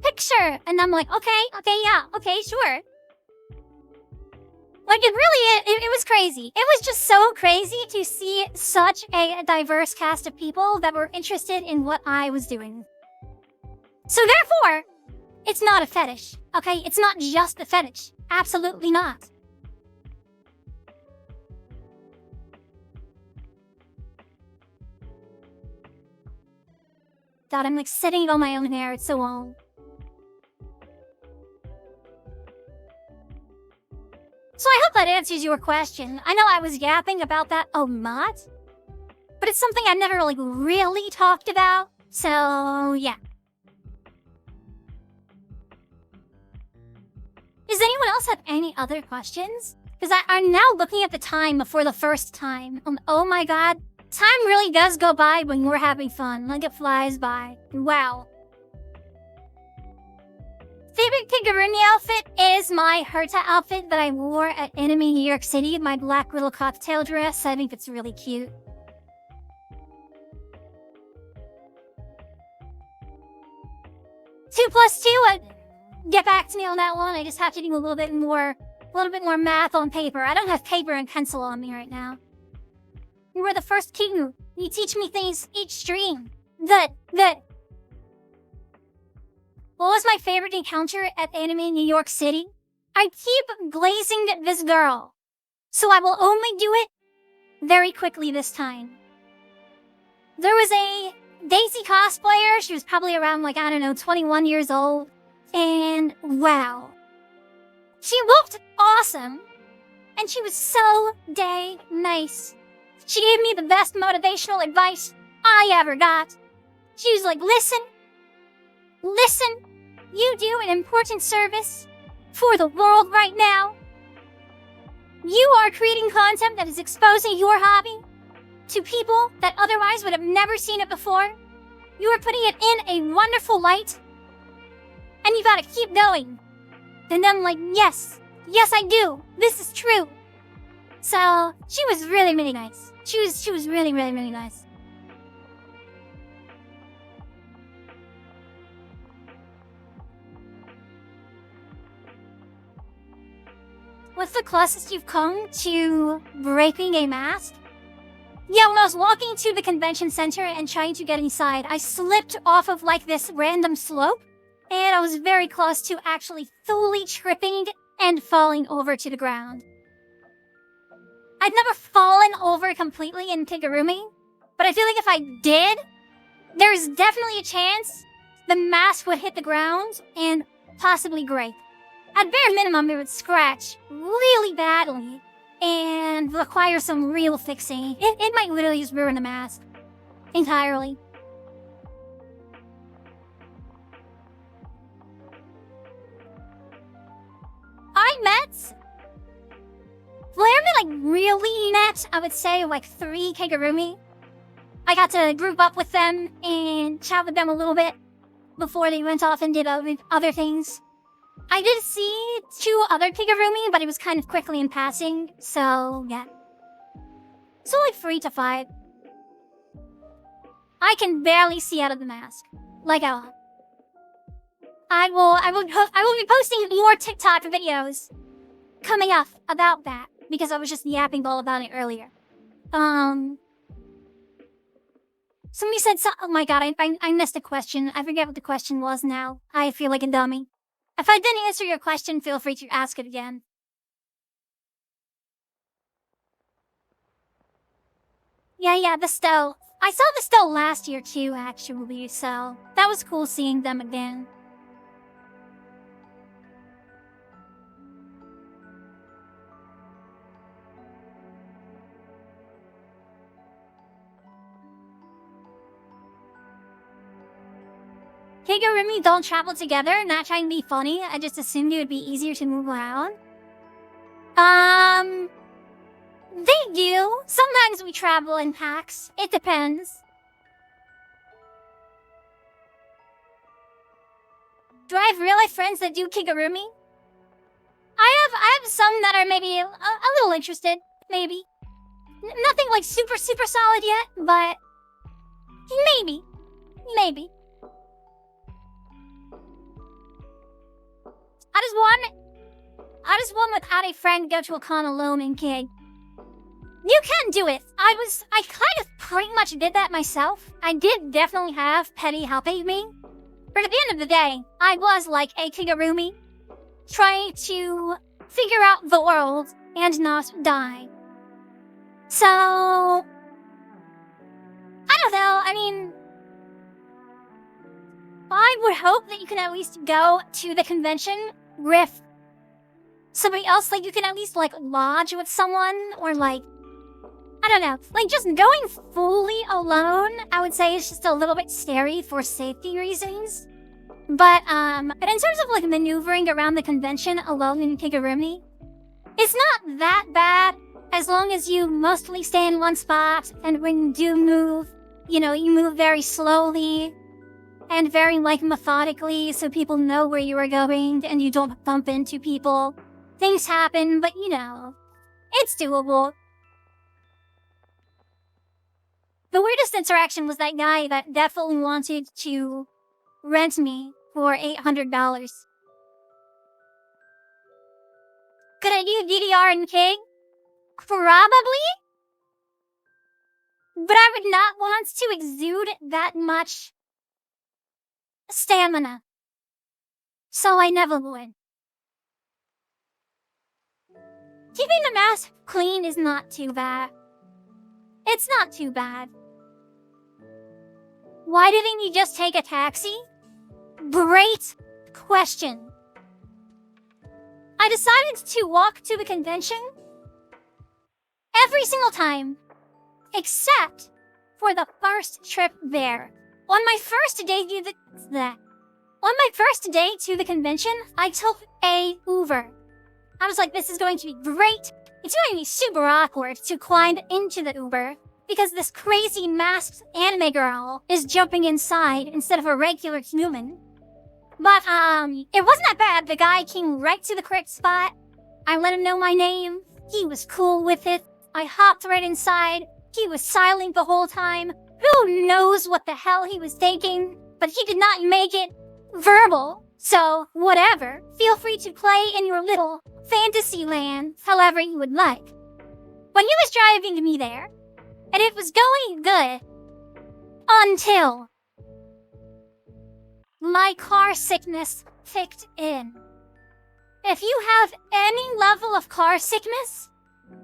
picture. And I'm like, okay, yeah, okay, sure. Like, it really, it was crazy. It was just so crazy to see such a diverse cast of people that were interested in what I was doing. So therefore, it's not a fetish, okay? It's not just a fetish. Absolutely not. God, I'm like sitting on my own hair. It's so long. So I hope that answers your question. I know I was yapping about that a lot, but it's something I never really talked about. So yeah. Does anyone else have any other questions? Because I'm now looking at the time for the first time. Oh my god. Time really does go by when we're having fun. Like, it flies by. Wow. Favorite kigurumi outfit is my Herta outfit that I wore at Anime New York City. My black little cocktail dress. I think it's really cute. Two plus two. Get back to me on that one. I just have to do a little bit more math on paper. I don't have paper and pencil on me right now. You were the first king. You teach me things each stream. Good. What was my favorite encounter at Anime New York City? I keep glazing this girl, so I will only do it very quickly this time. There was a Daisy cosplayer. She was probably around, 21 years old. And wow. She looked awesome. And she was so dang nice. She gave me the best motivational advice I ever got. She was like, listen, you do an important service for the world right now. You are creating content that is exposing your hobby to people that otherwise would have never seen it before. You are putting it in a wonderful light. And you gotta keep going. And I'm like, yes, I do. This is true. So, she was really, really nice. She was really, really, really nice. What's the closest you've come to breaking a mask? Yeah, when I was walking to the convention center and trying to get inside, I slipped off of this random slope, and I was very close to actually fully tripping and falling over to the ground. I'd never fallen over completely in kigurumi, but I feel like if I did, there's definitely a chance the mask would hit the ground and possibly break. At bare minimum, it would scratch really badly and require some real fixing. It might literally just ruin the mask entirely. Really met, I would say, 3 kigurumi. I got to group up with them and chat with them a little bit before they went off and did other things. I did see 2 other kigurumi, but it was kind of quickly in passing, so yeah. So 3 to 5. I can barely see out of the mask. I will be posting more TikTok videos coming up about that, because I was just yapping all about it earlier. Somebody said oh my god, I missed a question. I forget what the question was now. I feel like a dummy. If I didn't answer your question, feel free to ask it again. Yeah, the Stowe. I saw the Stowe last year too, actually, so that was cool seeing them again. Kigurumi don't travel together, not trying to be funny. I just assumed it would be easier to move around. They do. Sometimes we travel in packs. It depends. Do I have real-life friends that do kigurumi? I have some that are maybe a little interested, maybe. Nothing super solid yet, but maybe. How does choose one without a friend, go to a con alone, and keg. You can do it. I kind of pretty much did that myself. I did definitely have Petty helping me. But at the end of the day, I was like a kigurumi, trying to figure out the world and not die. So, I don't know, I mean, I would hope that you can at least go to the convention with somebody else, like you can at least like lodge with someone, or like, I don't know, like just going fully alone, I would say is just a little bit scary for safety reasons. But in terms of like maneuvering around the convention alone in kigurumi, it's not that bad as long as you mostly stay in one spot, and when you do move, you know, you move very slowly and very like methodically so people know where you are going and you don't bump into people. Things happen, but you know, it's doable. The weirdest interaction was that guy that definitely wanted to rent me for $800. Could I do DDR and King? Probably. But I would not want to exude that much stamina. So I never would. Keeping the mask clean is not too bad. It's not too bad. Why didn't you just take a taxi? Great question. I decided to walk to the convention every single time, except for the first trip there. On my first day to the convention, I took a Uber. I was like, this is going to be great. It's going to be super awkward to climb into the Uber because this crazy masked anime girl is jumping inside instead of a regular human. But, it wasn't that bad. The guy came right to the correct spot. I let him know my name. He was cool with it. I hopped right inside. He was silent the whole time. Who knows what the hell he was thinking? But he did not make it verbal. So, whatever. Feel free to play in your little fantasy land however you would like. When he was driving me there, and it was going good, until my car sickness kicked in. If you have any level of car sickness,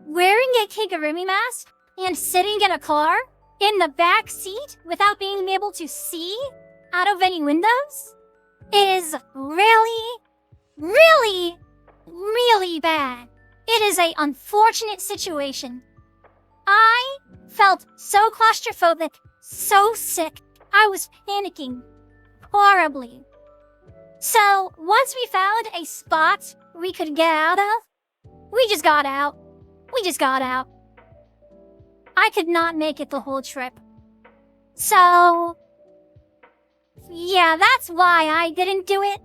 wearing a kigurumi mask and sitting in a car in the back seat without being able to see out of any windows is really, really, really bad. It is an unfortunate situation. I felt so claustrophobic, so sick. I was panicking horribly. So, once we found a spot we could get out of, we just got out. I could not make it the whole trip. So, yeah, that's why I didn't do it.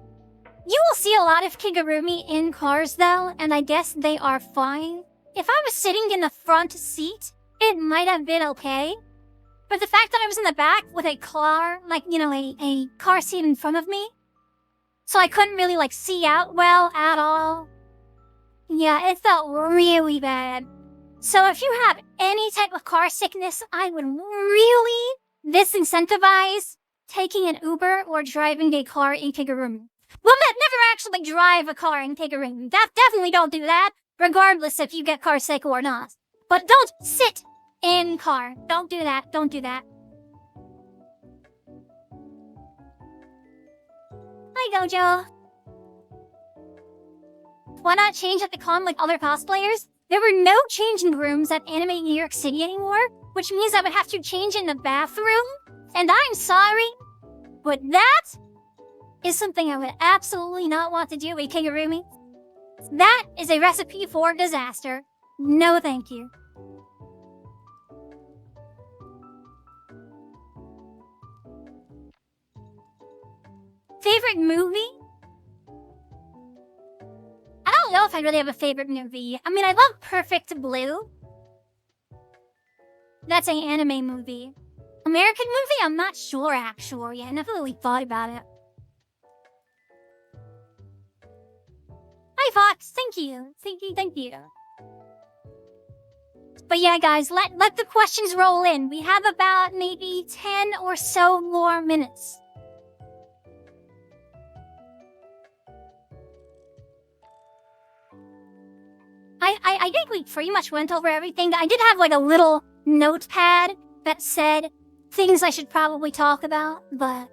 You will see a lot of kigurumi in cars though, and I guess they are fine. If I was sitting in the front seat, it might have been okay. But the fact that I was in the back with a car, like, you know, a car seat in front of me, so I couldn't really, like, see out well at all. Yeah, it felt really bad. So if you have any type of car sickness, I would really disincentivize taking an Uber or driving a car in kigurumi. Well, never actually drive a car in kigurumi. Definitely don't do that, regardless if you get car sick or not. But don't sit in car. Don't do that. Don't do that. Hi, Gojo. Why not change at the con like other cosplayers? There were no changing rooms at Anime New York City anymore, which means I would have to change in the bathroom. And I'm sorry, but that is something I would absolutely not want to do with kigurumi. That is a recipe for disaster. No thank you. Favorite movie? I don't know if I really have a favorite movie. I mean, I love Perfect Blue. That's an anime movie. American movie? I'm not sure, actually. I never really thought about it. I Hi, Fox. Thank you. Thank you. Thank you. But yeah, guys, let the questions roll in. We have about maybe 10 or so more minutes. I think we pretty much went over everything. I did have like a little notepad that said things I should probably talk about, but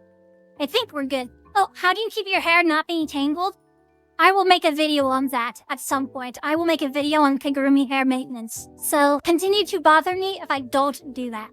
I think we're good. Oh, how do you keep your hair not being tangled? I will make a video on that at some point. I will make a video on kigurumi hair maintenance. So continue to bother me if I don't do that.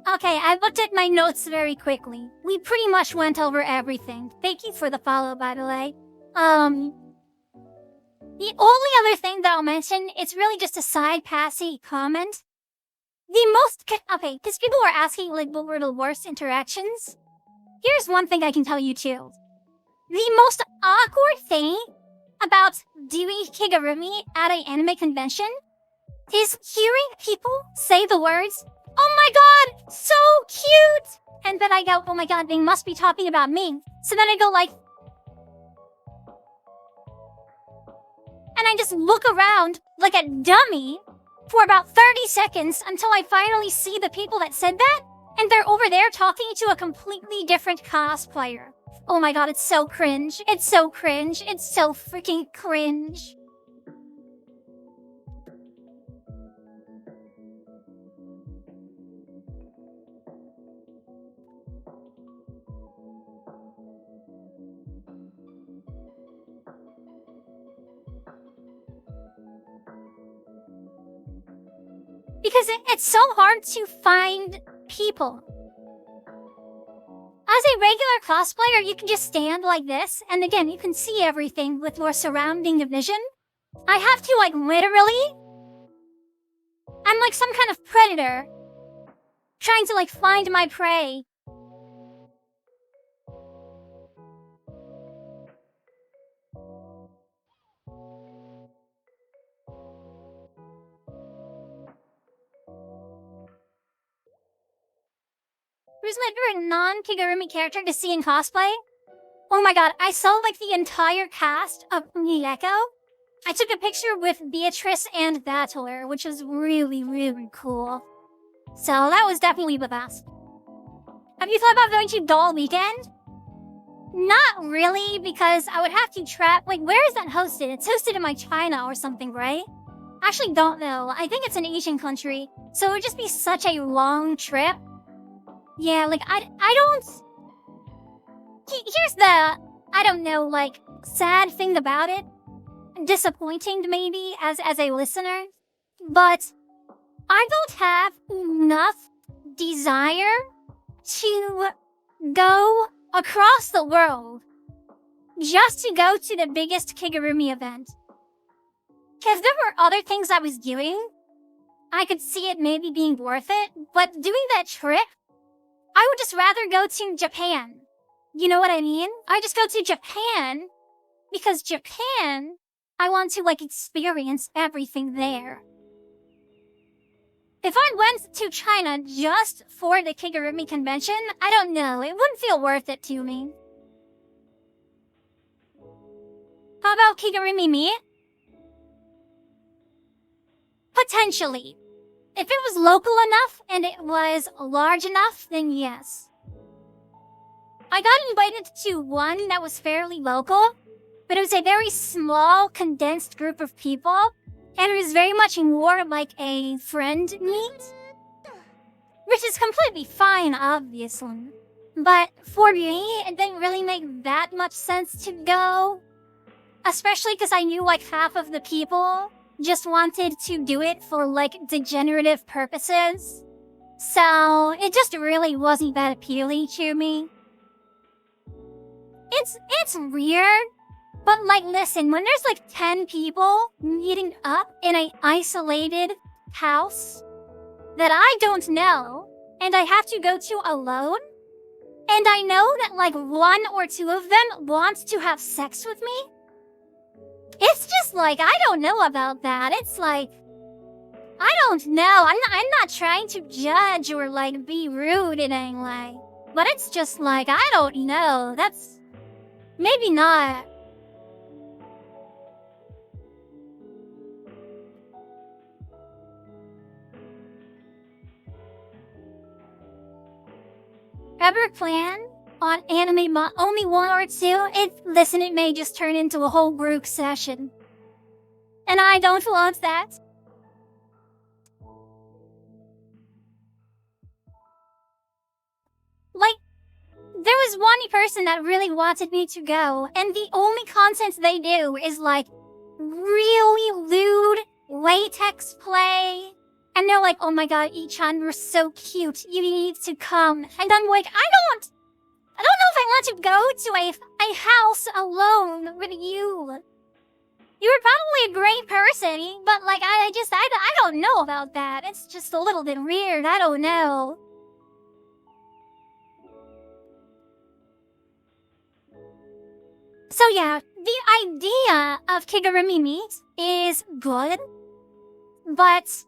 Okay, I looked at my notes very quickly. We pretty much went over everything. Thank you for the follow, by the way. The only other thing that I'll mention, it's really just a side passy comment. Okay, because people were asking, like, what were the worst interactions? Here's one thing I can tell you, too. The most awkward thing about doing kigurumi at an anime convention is hearing people say the words, "Oh my god, so cute!" And then I go, "Oh my god, they must be talking about me." So then I go like... And I just look around like a dummy for about 30 seconds until I finally see the people that said that, and they're over there talking to a completely different cosplayer. Oh my god, it's so cringe. It's so cringe. It's so freaking cringe. Because it's so hard to find people. As a regular cosplayer, you can just stand like this, and again, you can see everything with your surrounding vision. I have to, like, literally... I'm like some kind of predator, trying to, like, find my prey. Who's my favorite non-kigurumi character to see in cosplay? Oh my god, I saw like the entire cast of Mieko. I took a picture with Beatrice and Battler, which was really, really cool. So that was definitely the best. Have you thought about going to Doll Weekend? Not really, because I would have to like, where is that hosted? It's hosted in like China or something, right? Actually don't know. I think it's an Asian country, so it would just be such a long trip. Yeah, like, I don't... Here's the, I don't know, like, sad thing about it. Disappointing, maybe, as a listener. But I don't have enough desire to go across the world just to go to the biggest kigurumi event. Because there were other things I was doing. I could see it maybe being worth it, but doing that trip, I would just rather go to Japan. You know what I mean? I just go to Japan because Japan, I want to, like, experience everything there. If I went to China just for the kigurumi convention, I don't know, it wouldn't feel worth it to me. How about kigurumi meet? Potentially. If it was local enough and it was large enough, then yes. I got invited to one that was fairly local, but it was a very small, condensed group of people, and it was very much more like a friend meet. Which is completely fine, obviously. But for me, it didn't really make that much sense to go. Especially because I knew like half of the people just wanted to do it for like degenerative purposes. So it just really wasn't that appealing to me. It's weird, but like listen, when there's like 10 people meeting up in an isolated house that I don't know and I have to go to alone, and I know that like 1 or 2 of them want to have sex with me, it's just like, I don't know about that. It's like, I don't know. I'm not trying to judge or like be rude in any way. But it's just like, I don't know. That's maybe not. Ever plan on anime only 1 or 2? Listen, it may just turn into a whole group session. And I don't want that. Like, there was one person that really wanted me to go, and the only content they do is like really lewd latex play. And they're like, oh my god, Y-chan, you're so cute. You need to come. And I'm like, I don't know if I want to go to a house alone with you. You were probably a great person, but like, I don't know about that. It's just a little bit weird. I don't know. So yeah, the idea of kigurumi meet is good, but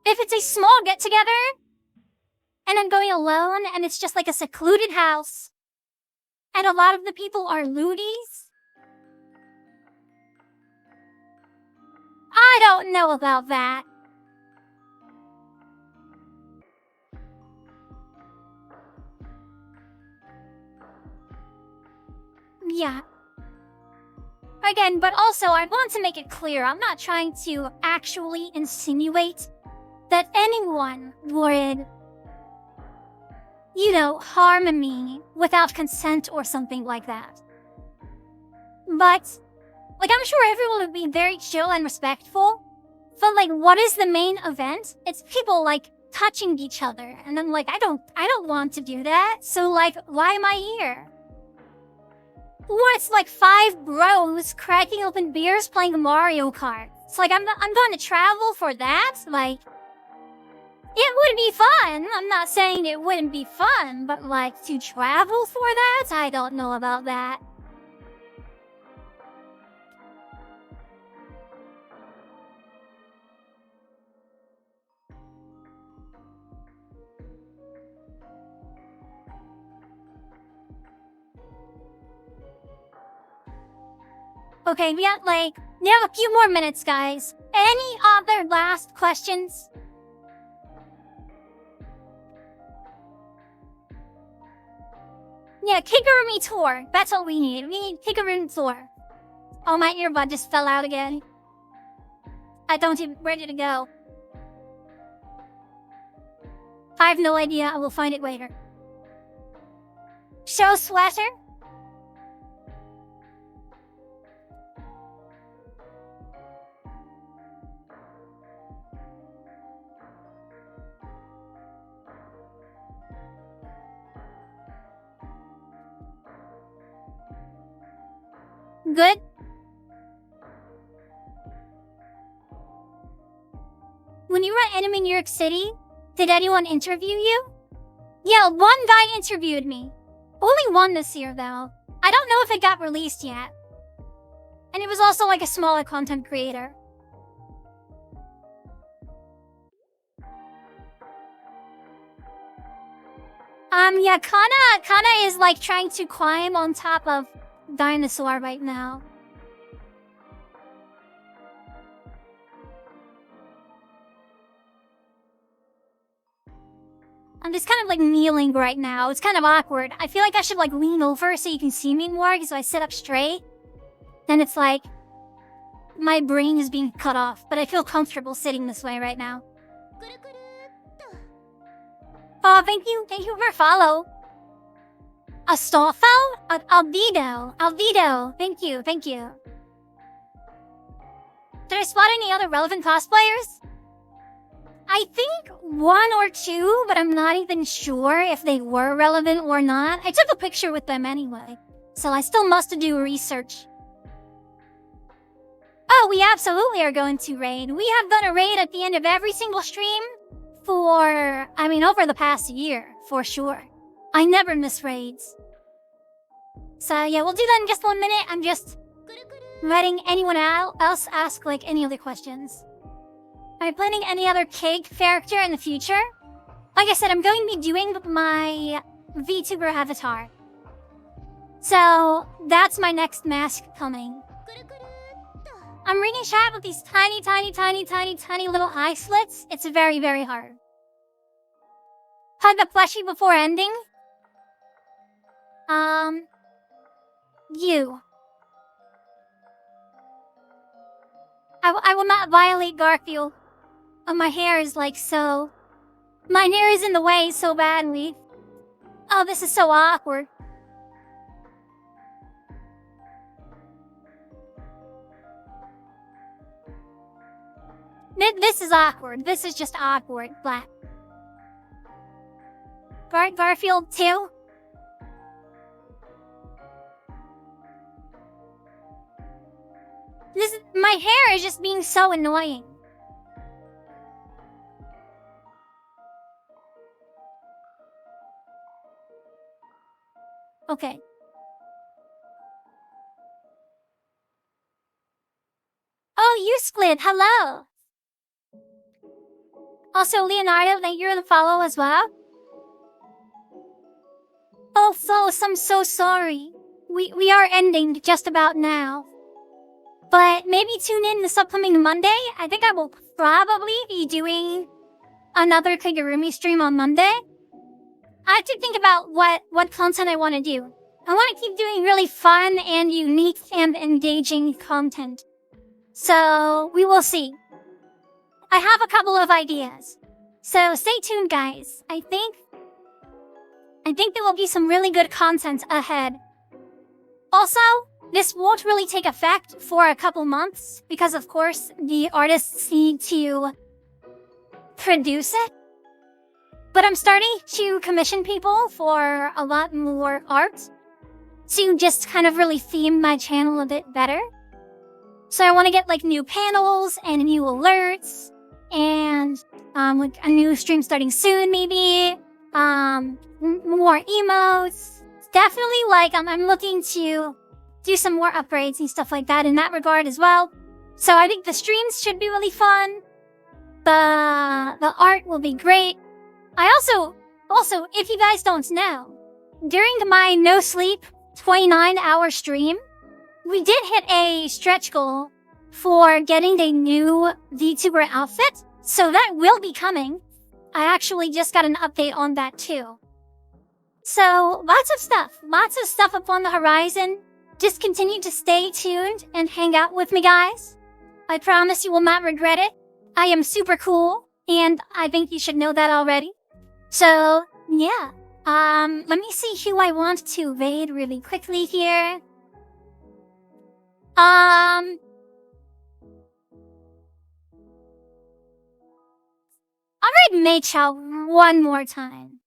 if it's a small get-together, and I'm going alone, and it's just like a secluded house, and a lot of the people are loonies, I don't know about that. Yeah. Again, but also I want to make it clear, I'm not trying to actually insinuate that anyone would, you know, harm me without consent or something like that. But, like, I'm sure everyone would be very chill and respectful. But, like, what is the main event? It's people, like, touching each other. And I'm like, I don't want to do that. So, like, why am I here? Or it's like 5 bros cracking open beers playing Mario Kart. It's like, I'm going to travel for that? Like, it would be fun. I'm not saying it wouldn't be fun, but like, to travel for that? I don't know about that. Okay, we have a few more minutes, guys. Any other last questions? Yeah, kigurumi tour. That's all we need. We need kigurumi tour. Oh, my earbud just fell out again. I don't even... Where did it go? I have no idea. I will find it later. Show sweater? Good. When you were at Anime New York City, did anyone interview you? Yeah, one guy interviewed me. Only one this year, though. I don't know if it got released yet. And it was also like a smaller content creator. Yeah, Kana is like trying to climb on top of dinosaur right now. I'm just kind of like kneeling right now. It's kind of awkward. I feel like I should like lean over so you can see me more, because if I sit up straight, then it's like my brain is being cut off. But I feel comfortable sitting this way right now. Oh, thank you for follow. Astolfo? Alvido. Thank you. Did I spot any other relevant cosplayers? I think 1 or 2, but I'm not even sure if they were relevant or not. I took a picture with them anyway, so I still must do research. Oh, we absolutely are going to raid. We have done a raid at the end of every single stream over the past year, for sure. I never miss raids. So yeah, we'll do that in just 1 minute. I'm just letting anyone else ask any other questions. Am I planning any other Kig character in the future? Like I said, I'm going to be doing my VTuber avatar. So that's my next mask coming. I'm reading chat with these tiny little eye slits. It's very, very hard. Hug the plushie before ending? You. I will not violate Garfield. Oh, my hair is so... My hair is in the way so badly. Oh, this is so awkward. This is awkward. This is just awkward. Black. Garfield too? My hair is just being so annoying. Okay. Oh, you Squid, hello! Also, Leonardo, thank you for the follow as well. Oh, Flos, I'm so sorry. We are ending just about now. But maybe tune in this upcoming Monday. I think I will probably be doing another Kigurumi stream on Monday. I have to think about what content I want to do. I want to keep doing really fun and unique and engaging content. So, we will see. I have a couple of ideas. So, stay tuned, guys. I think there will be some really good content ahead. Also, this won't really take effect for a couple months because, of course, the artists need to produce it. But I'm starting to commission people for a lot more art to just kind of really theme my channel a bit better. So I want to get new panels and new alerts and a new stream starting soon, maybe. More emotes. Definitely I'm looking to do some more upgrades and stuff like that in that regard as well. So I think the streams should be really fun. The art will be great. I also, if you guys don't know, during my no sleep 29-hour stream, we did hit a stretch goal for getting a new VTuber outfit. So that will be coming. I actually just got an update on that too. So lots of stuff up on the horizon. Just continue to stay tuned and hang out with me, guys. I promise you will not regret it. I am super cool, and I think you should know that already. So, yeah. Let me see who I want to raid really quickly here. I'll raid Mei-Chao one more time.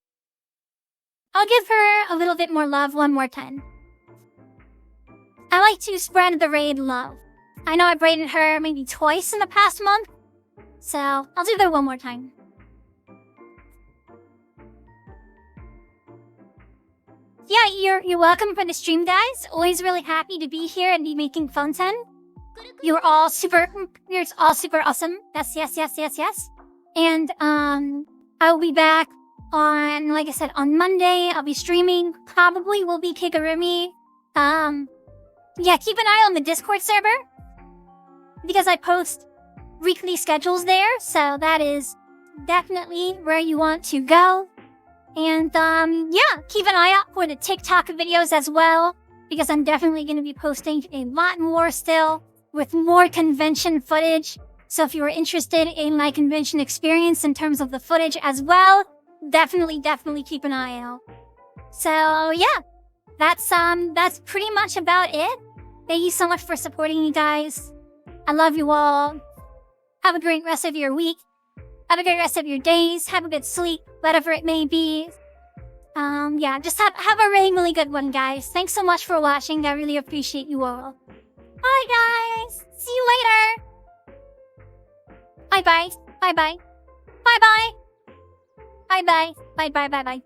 I'll give her a little bit more love one more time. I like to spread the raid love. I know I've raided her maybe twice in the past month, so I'll do that one more time. Yeah, you're welcome for the stream, guys. Always really happy to be here and be making content. You're all super awesome. Yes. And I will be back on, like I said, on Monday. I'll be streaming. Probably will be Kigurumi. Yeah, keep an eye on the Discord server because I post weekly schedules there. So that is definitely where you want to go. And yeah, keep an eye out for the TikTok videos as well because I'm definitely going to be posting a lot more still with more convention footage. So if you are interested in my convention experience in terms of the footage as well, definitely keep an eye out. So yeah, that's pretty much about it. Thank you so much for supporting you guys. I love you all. Have a great rest of your week. Have a great rest of your days. Have a good sleep, whatever it may be. Yeah, just have a really good one, guys. Thanks so much for watching. I really appreciate you all. Bye, guys. See you later. Bye-bye. Bye-bye. Bye-bye. Bye-bye. Bye-bye. Bye-bye.